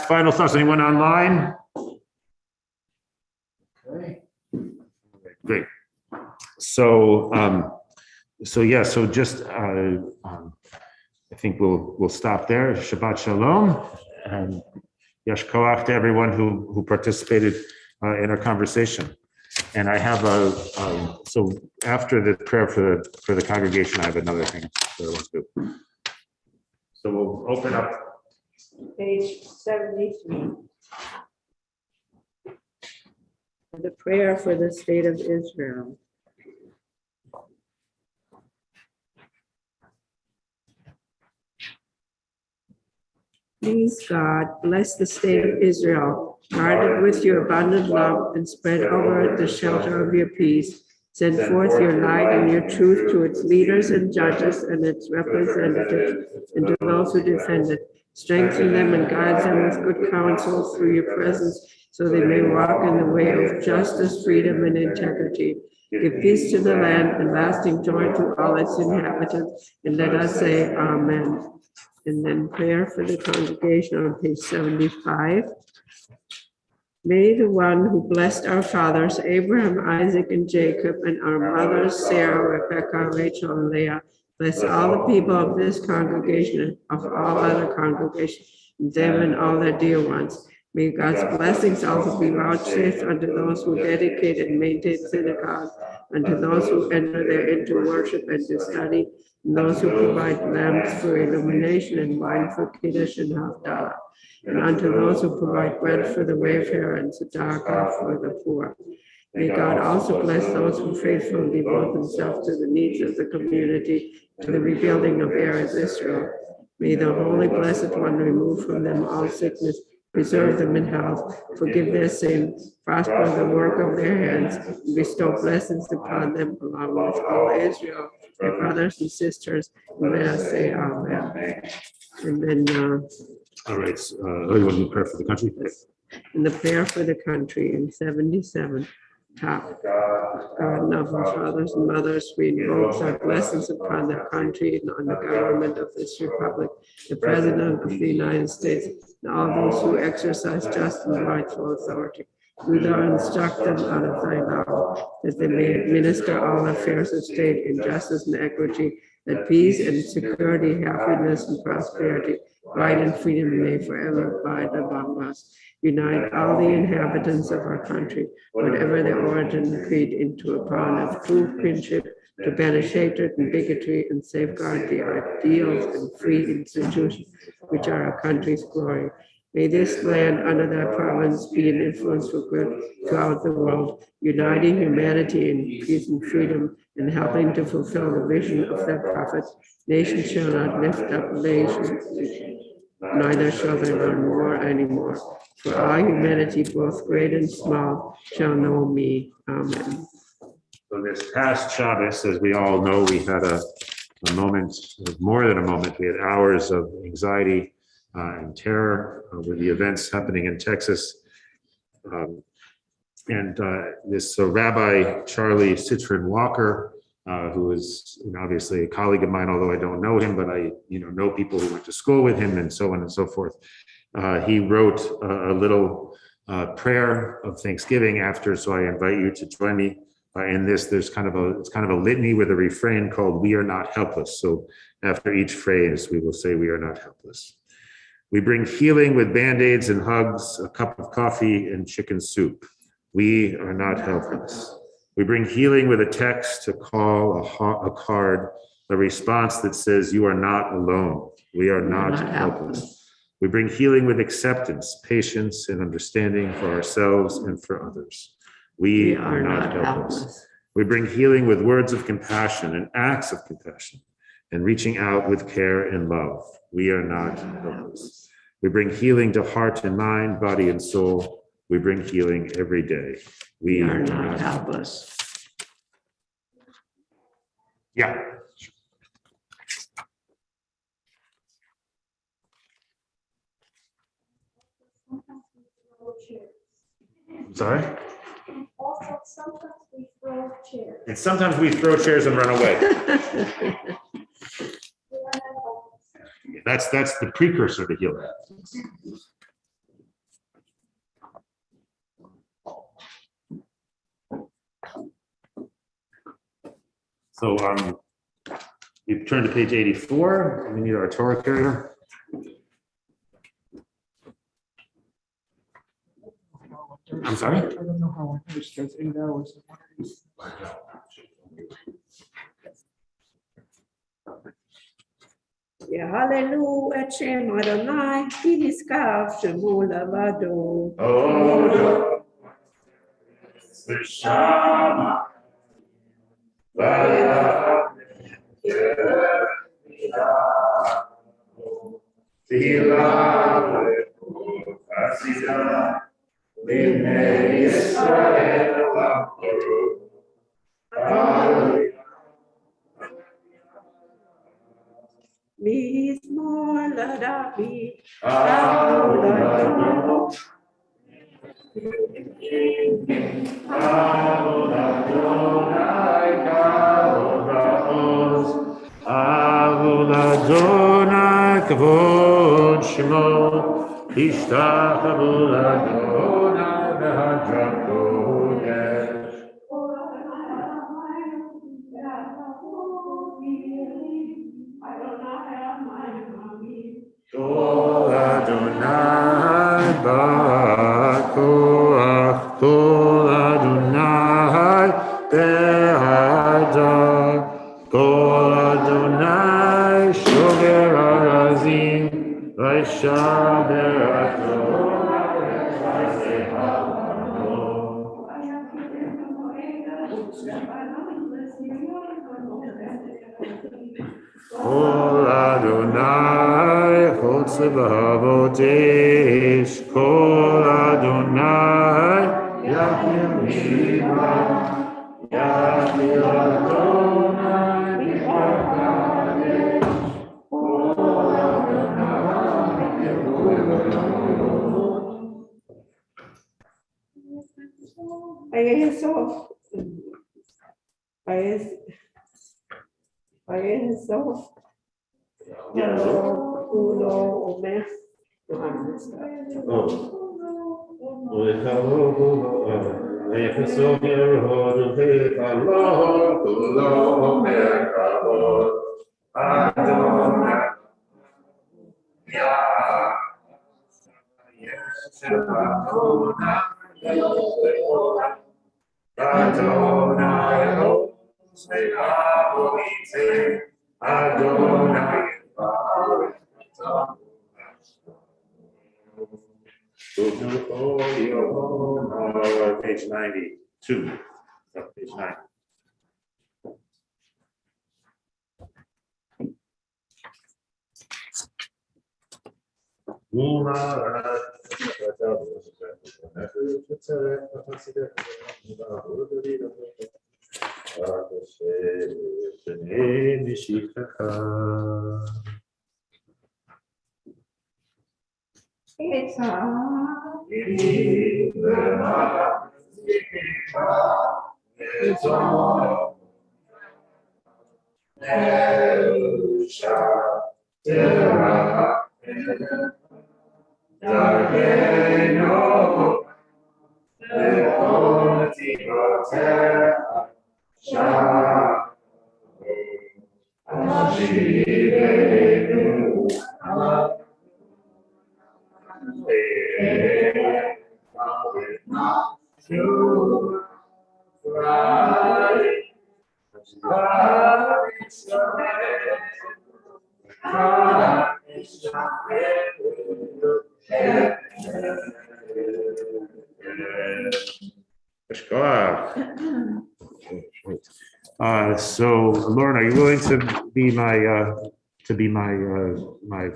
final thoughts. Anyone online? Okay. Great. So just I think we'll stop there. Shabbat Shalom, and Yesh Koach to everyone who participated in our conversation. And I have so after the prayer for the congregation, I have another thing that I want to do. So we'll open up Page 73. The prayer for the state of Israel. Please, God, bless the state of Israel, guard it with your abundant love, and spread over it the shelter of your peace. Send forth your light and your truth to its leaders and judges and its representatives, and to those who defend it. Strengthen them and guide them with good counsel through your presence, so they may walk in the way of justice, freedom, and integrity. Give peace to the land and lasting joy to all its inhabitants. And let us say amen. And then prayer for the congregation on page 75. May the one who blessed our fathers, Abraham, Isaac, and Jacob, and our mothers, Sarah, Rebecca, Rachel, and Leah, bless all the people of this congregation and of all other congregations, them and all their dear ones. May God's blessings also be vouchsafed unto those who dedicate and maintain synagogues, unto those who enter therein to worship and to study, and those who provide lamps for illumination and wine for Kiddush and Havdalah, and unto those who provide bread for the wayfarer and tzedakah for the poor. May God also bless those who faithfully devote themselves to the needs of the community, to the rebuilding of Eretz Israel. May the Holy Blessed One remove from them all sickness, preserve them in health, forgive their sins, prosper the work of their hands, and bestow blessings upon them along with all Israel, their brothers and sisters. And let us say amen. And then All right, you want to pray for the country? in the prayer for the country in 77. Top. God and of our fathers and mothers, we invoke our blessings upon the country and on the government of this republic, the president of the United States, and all those who exercise just and rightful authority. Do thou instruct them out of thy law, that they may administer all affairs of state in justice and equity, that peace and security, happiness and prosperity, right and freedom may forever abide among us. Unite all the inhabitants of our country, whatever their origin and creed, into a bond of true friendship, to banish hatred and bigotry and safeguard the ideals and free institutions which are our country's glory. May this land under thy province be an influence for good throughout the world, uniting humanity in peace and freedom, and helping to fulfill the vision of their prophets. Nation shall not lift up nation, neither shall they learn war anymore. For all humanity, both great and small, shall know me. Amen. So this past Shabbos, as we all know, we had a moment, more than a moment, we had hours of anxiety and terror with the events happening in Texas. This Rabbi Charlie Citron Walker, who is obviously a colleague of mine, although I don't know him, but I know people who went to school with him and so on and so forth. He wrote a little prayer of Thanksgiving after, so I invite you to join me in this. It's kind of a litany with a refrain called "We are not helpless." So after each phrase, we will say, "We are not helpless." We bring healing with band-aids and hugs, a cup of coffee and chicken soup. We are not helpless. We bring healing with a text, a call, a card, a response that says, "You are not alone. We are not helpless." We bring healing with acceptance, patience, and understanding for ourselves and for others. We are not helpless. We bring healing with words of compassion and acts of compassion, and reaching out with care and love. We are not helpless. We bring healing to heart and mind, body and soul. We bring healing every day. We are not helpless. Yeah. I'm sorry? Also, sometimes we throw chairs. And sometimes we throw chairs and run away. That's the precursor to healing. So you turn to page 84. We need our Torah carrier. I'm sorry? I don't know how I finished those 8 hours. Hallelujah, et Shem Adonai, ki niskav shemu lavado. Mismor la David, Adonai kavod shemo, ishtachavu l'Adonai v'hadrato yesh. Adonai shomer arazim, vaishaber Kol Adonai chotz levavotesh, Kol Adonai yachil liba, yachil Adonai b'chagadesh, Kol Adonai Page 92. Page 9. So Lauren, are you willing to be my my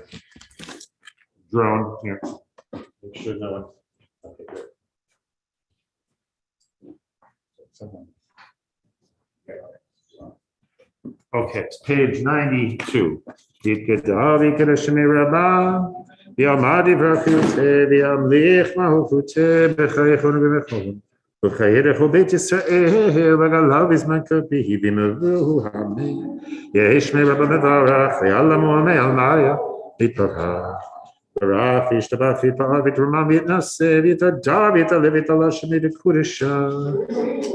drone here? Make sure no one. Okay, good. Okay, it's page 92. וכידך בית ישראל וגליו בזמן כפיו במלואו אמן. יש מרבה מברך ויעלמו עמי על מאיה להתברך. ברך וישתבח ויתפאר ויתרומם ויתנשא ויתהדר ויתעלה ויתעלה שמי בקודשה.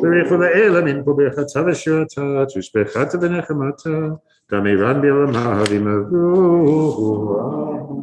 בריחו לאלה מן פה ברכתה ושירתה תושבחתה ונחמתה תמירן בעולמה במלואו אמן.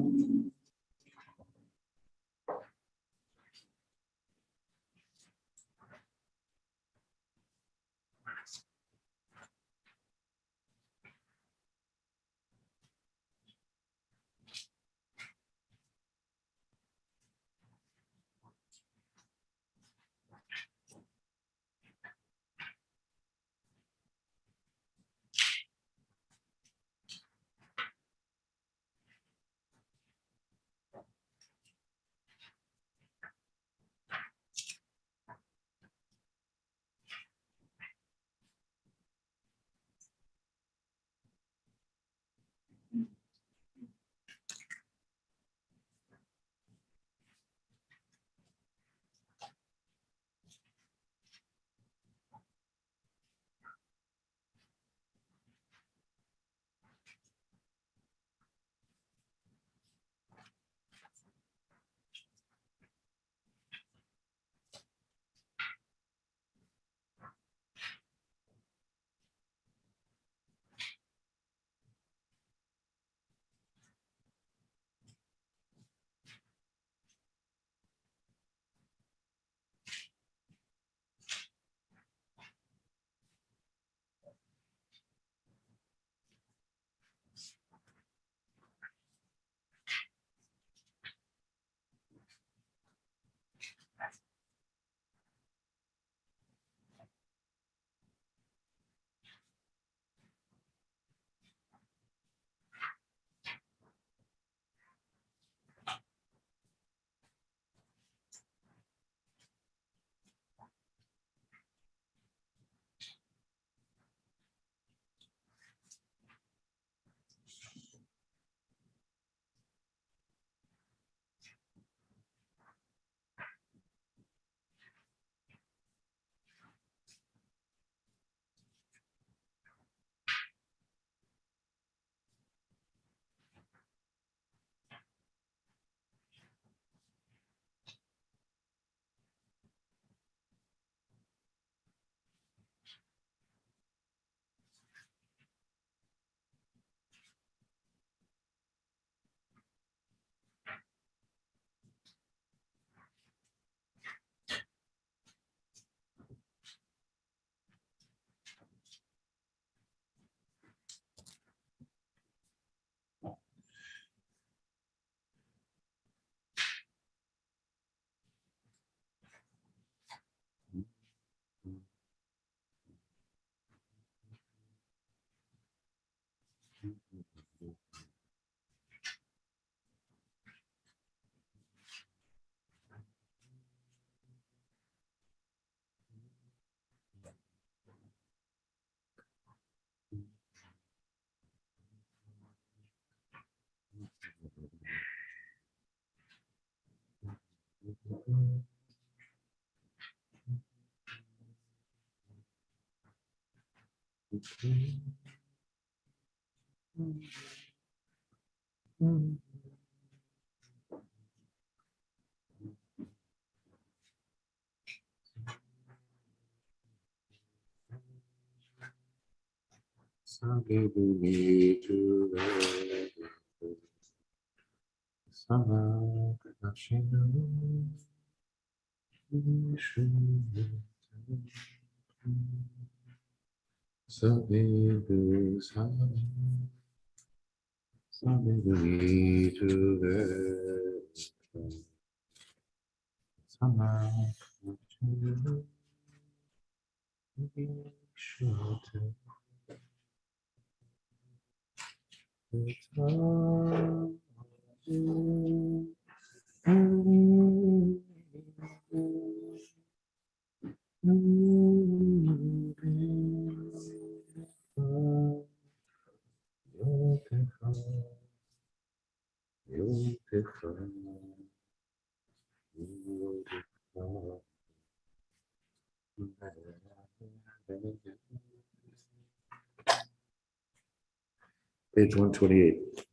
Page 128.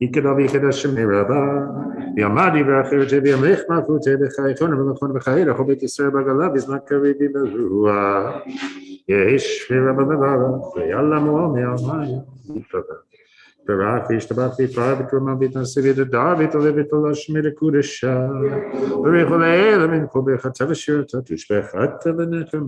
Ikadavi Kadashim Rabba, Yamadi Brakhir, Yamlech Makute, Bekhayton, Melachon Bekhayra, Hobit Isra Bagalav is not carried in the Rua. Yesh, Rabba Bavara, Yalla Moame Almaya, Barakish, Tabaki, Private Ramabit, and Civil, the Darby, to live it to Lashmir Kudisha, Berehole, Element, Kobe Hatavashir, Tatushbech, Atavaneka,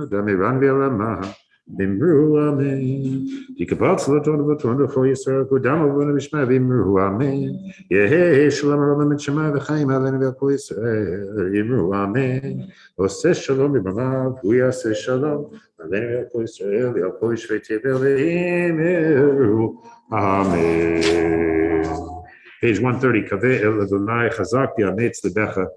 Damiran Vilama. Bimru amen. Dikabats Laton for Yisrael, Kodama, Vishma, Bimru amen. Yeh, Shalom, Roman, Shema, the Chaim, Alan, Velpois, Bimru amen. Ose Shalom, Bimama, Guya, Se Shalom, Alan, Velpois, Velpois, Vetevel, Bimru amen. Page 130, Kaveh El Adonai, Chazak, Yametz, the Becha.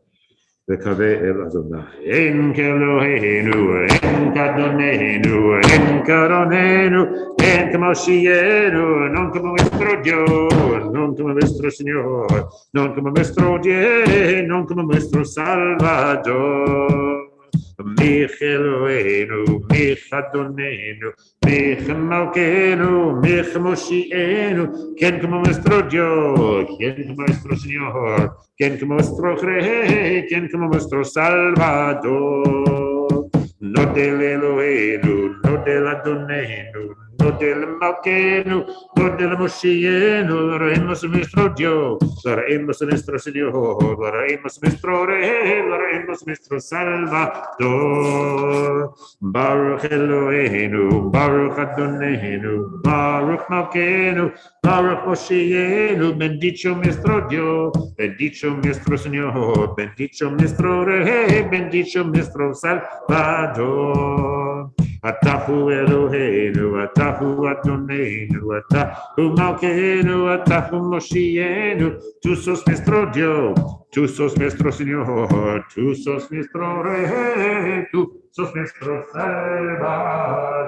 V'kaveh el Adonai. En Keloheinu, en Kadonenu, en Karonenu, en Kamoshienu, non como nuestro Dios, non como nuestro Señor, non como nuestro Dios, non como nuestro Salvador. Mich Eloheinu, mich Adonenu, mich Malkeinu, mich Moshienu, quien como nuestro Dios, quien como nuestro Señor, quien como nuestro Rey, quien como nuestro Salvador. No del Eloheinu, no del Adonenu, no del Malkeinu, no del Moshienu, lo haremos nuestro Dios, lo haremos nuestro Señor, lo haremos nuestro Rey, lo haremos nuestro Salvador. Baruch Eloheinu, Baruch Adonenu, Baruch Malkeinu, Baruch Moshienu, bendito nuestro Dios, bendito nuestro Señor, bendito nuestro Rey, bendito nuestro Salvador. Atahu Eloheinu, Atahu Adonenu, Atahu Malkeinu, Atahu Moshienu, tú sos nuestro Dios, tú sos nuestro Señor, tú sos nuestro Rey, tú sos nuestro Salvador.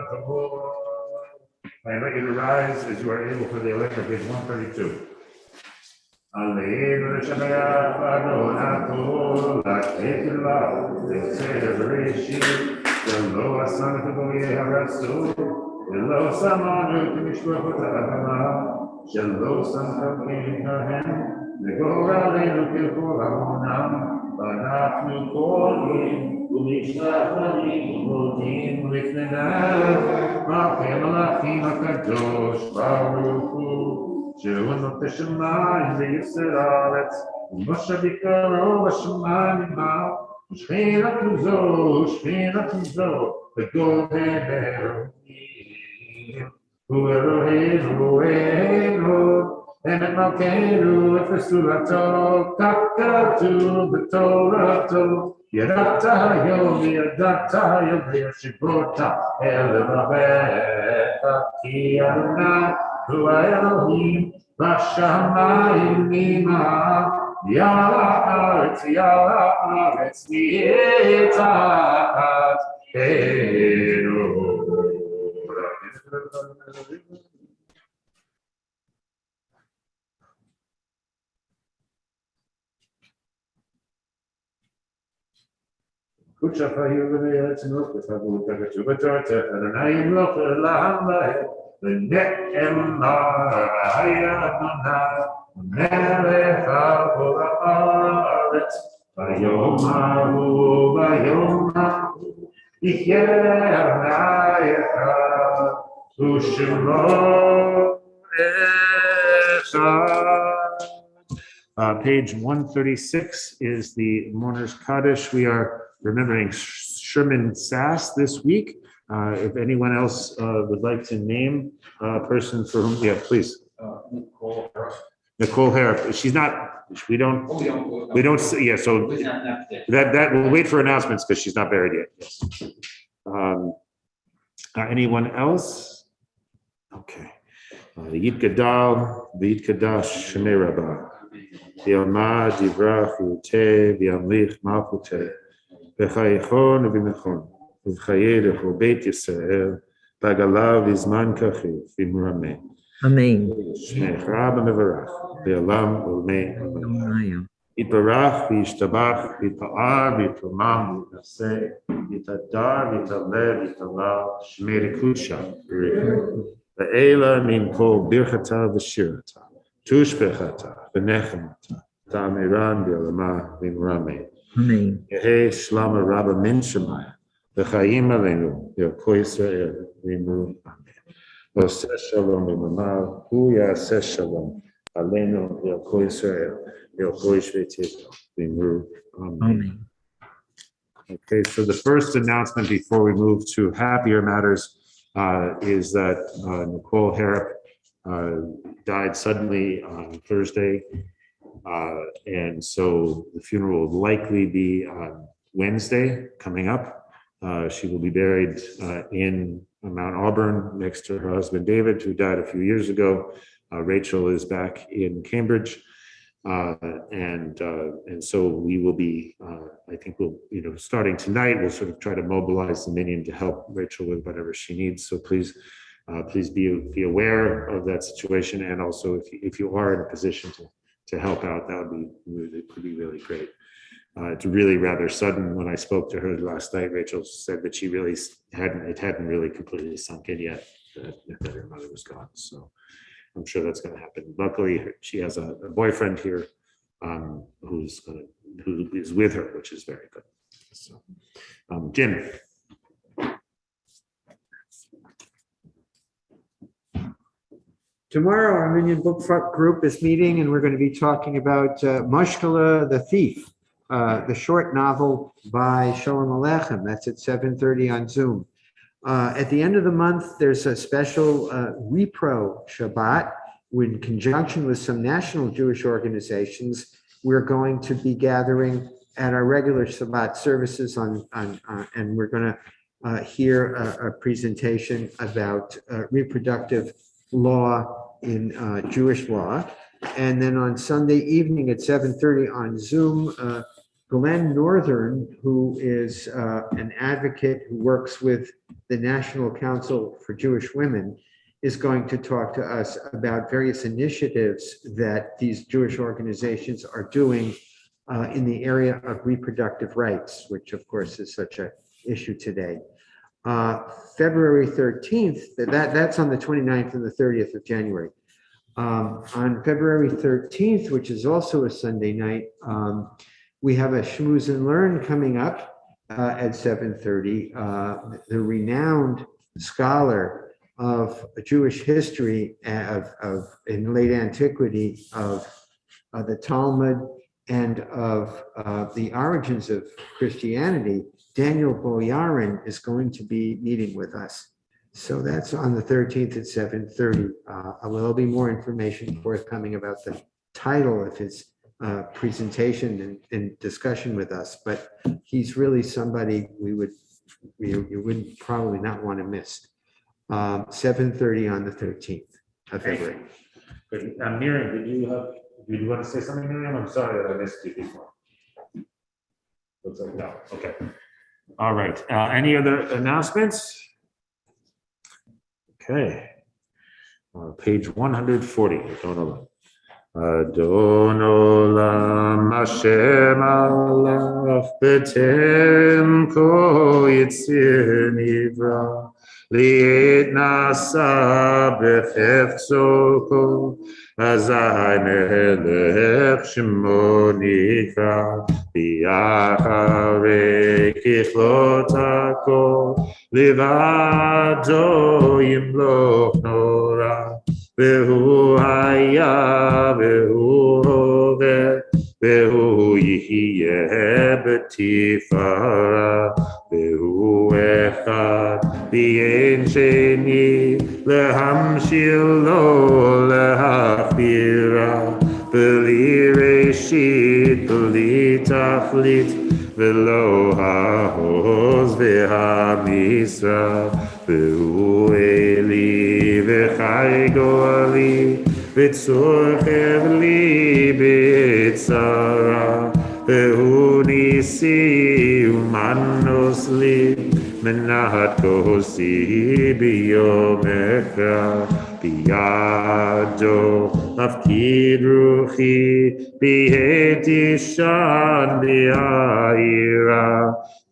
I invite you to rise as you are able for the elect of page 132. Alleluia, Shabbat, Adonato, la Ketila, the celebration, the Loa Son of the Boye Harasu, the Loa Samanu, the Mishwapata Abama, the Loa Son of Kahem, the Gora, the Lukilkoramona, Banat Nukolim, Umishafani, Mudim, Litnana, Makemalachim, Akadosh, Baruchu. She'unot Shemaim ve'Yisrael Haaretz, u'Moshe bikaro v'Shemaim ma'al, u'Shechina tuzo, v'Gol Heberoim, u'Eloheinu, Emet Malkeinu, v'Fesulato, Kakatu, v'Torato, Yadata hayom v'yashibota, El Rabecha, Ki Adonai, hu Elohim b'shamayim ima Ya'aretz ni'etat enu. Kucha fayuve etzno kefavut kachuvacharte anayim loch elam lahem v'ne'emar hayadonai melech al haaretz vayom hahu yichyeh Adonai echad u'shemo echad. Page 136 is the Mourner's Kaddish. We are remembering Sherman Sass this week. If anyone else would like to name a person for whom, yeah, please. Nicole Harrop. Nicole Harrop. She's not, we don't, yeah, so that we'll wait for announcements because she's not buried yet. Yes. Anyone else? Okay. The Yid Gadal, the Yid Kadash, Shemei Rabbah. V'yalma divrach v'yuteh v'yamlich malchuteh v'chayichon v'mechon v'chayeh l'chol beit Yisrael v'agalav v'zman kachiv v'murameh. Amen. Shmecha b'mevarach v'yalam v'olmei amen. Yitbarach v'yishtabach v'yitpa'ar v'yitomam v'yitnaseh v'yitadar v'yitaleh v'yitalal shmei rekusha v'eila min kol birchata v'shirata tushbechata v'nechemata ta'amiran v'yalama v'imrame Yehe shlama rabba min shemaya v'chayim aleinu v'yoko Yisrael v'imru amen. Oseh shalom v'mamav hu yaseh shalom aleinu v'yoko Yisrael v'yoko Yishveteto v'imru amen. Okay, so the first announcement before we move to happier matters is that Nicole Harrop died suddenly on Thursday. And so the funeral will likely be on Wednesday coming up. She will be buried in Mount Auburn next to her husband, David, who died a few years ago. Rachel is back in Cambridge. And so we will be, I think we'll, starting tonight, we'll sort of try to mobilize the Minyan to help Rachel with whatever she needs. So please be aware of that situation. And also if you are in a position to help out, that would be really great. It's really rather sudden. When I spoke to her last night, Rachel said that it hadn't really completely sunk in yet that her mother was gone. So I'm sure that's going to happen. Luckily, she has a boyfriend here who is with her, which is very good. So, Jim. Tomorrow, our Minyan Book Group is meeting, and we're going to be talking about Mushkela the Thief, the short novel by Shalom Aleichem. That's at 7:30 on Zoom. At the end of the month, there's a special Repro Shabbat in conjunction with some national Jewish organizations. We're going to be gathering at our regular Shabbat services and we're going to hear a presentation about reproductive law in Jewish law. And then on Sunday evening at 7:30 on Zoom, Glenn Northern, who is an advocate who works with the National Council for Jewish Women, is going to talk to us about various initiatives that these Jewish organizations are doing in the area of reproductive rights, which of course is such an issue today. February 13th, that's on the 29th and the 30th of January. On February 13th, which is also a Sunday night, we have a Shmooze and Learn coming up at 7:30. The renowned scholar of Jewish history in late antiquity of the Talmud and of the origins of Christianity, Daniel Boyarin, is going to be meeting with us. So that's on the 13th at 7:30. There'll be more information forthcoming about the title of his presentation and discussion with us, but he's really somebody you would probably not want to miss. 7:30 on the 13th. Okay, great. Good. Miriam, did you want to say something, Miriam? I'm sorry that I missed you before. Looks like no, okay. All right, any other announcements? Okay. Page 140, don't know. Adon olam Hashem alaf b'terem ko yitzir nivra li'et nasa b'chefzo ko azai melech shemo nikra bi'acharei kichlot hakol livado yimloch nora והוא היה והוא הווה והוא יהיה בתפארה והוא אחד ואין שני להמשיל לו להכבירה בלי ראשית בלי תכלית ולא העוז והמשרה והוא אלי וחי גואלי וצורכב לי בצרה והוא ניסי ומנוס לי מנחת כוסי ביום אקרא בידו להפקיד רוחי בהתי שן בהעירה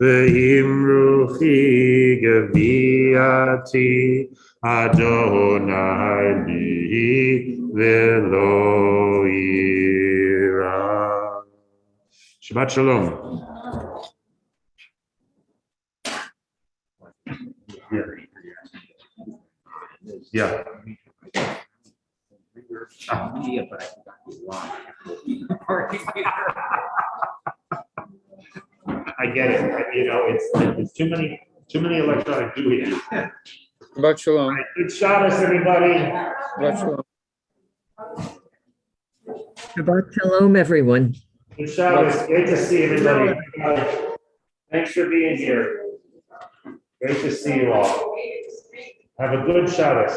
ועם רוחי גביעתי אדוני לי ולא יירא. Shabbat shalom. Yeah. I get it. You know, it's too many electronic doings. Shabbat shalom. Good Shabbos, everybody. Shabbat shalom. Shabbat shalom, everyone. Good Shabbos. Great to see everybody. Thanks for being here. Great to see you all. Have a good Shabbos.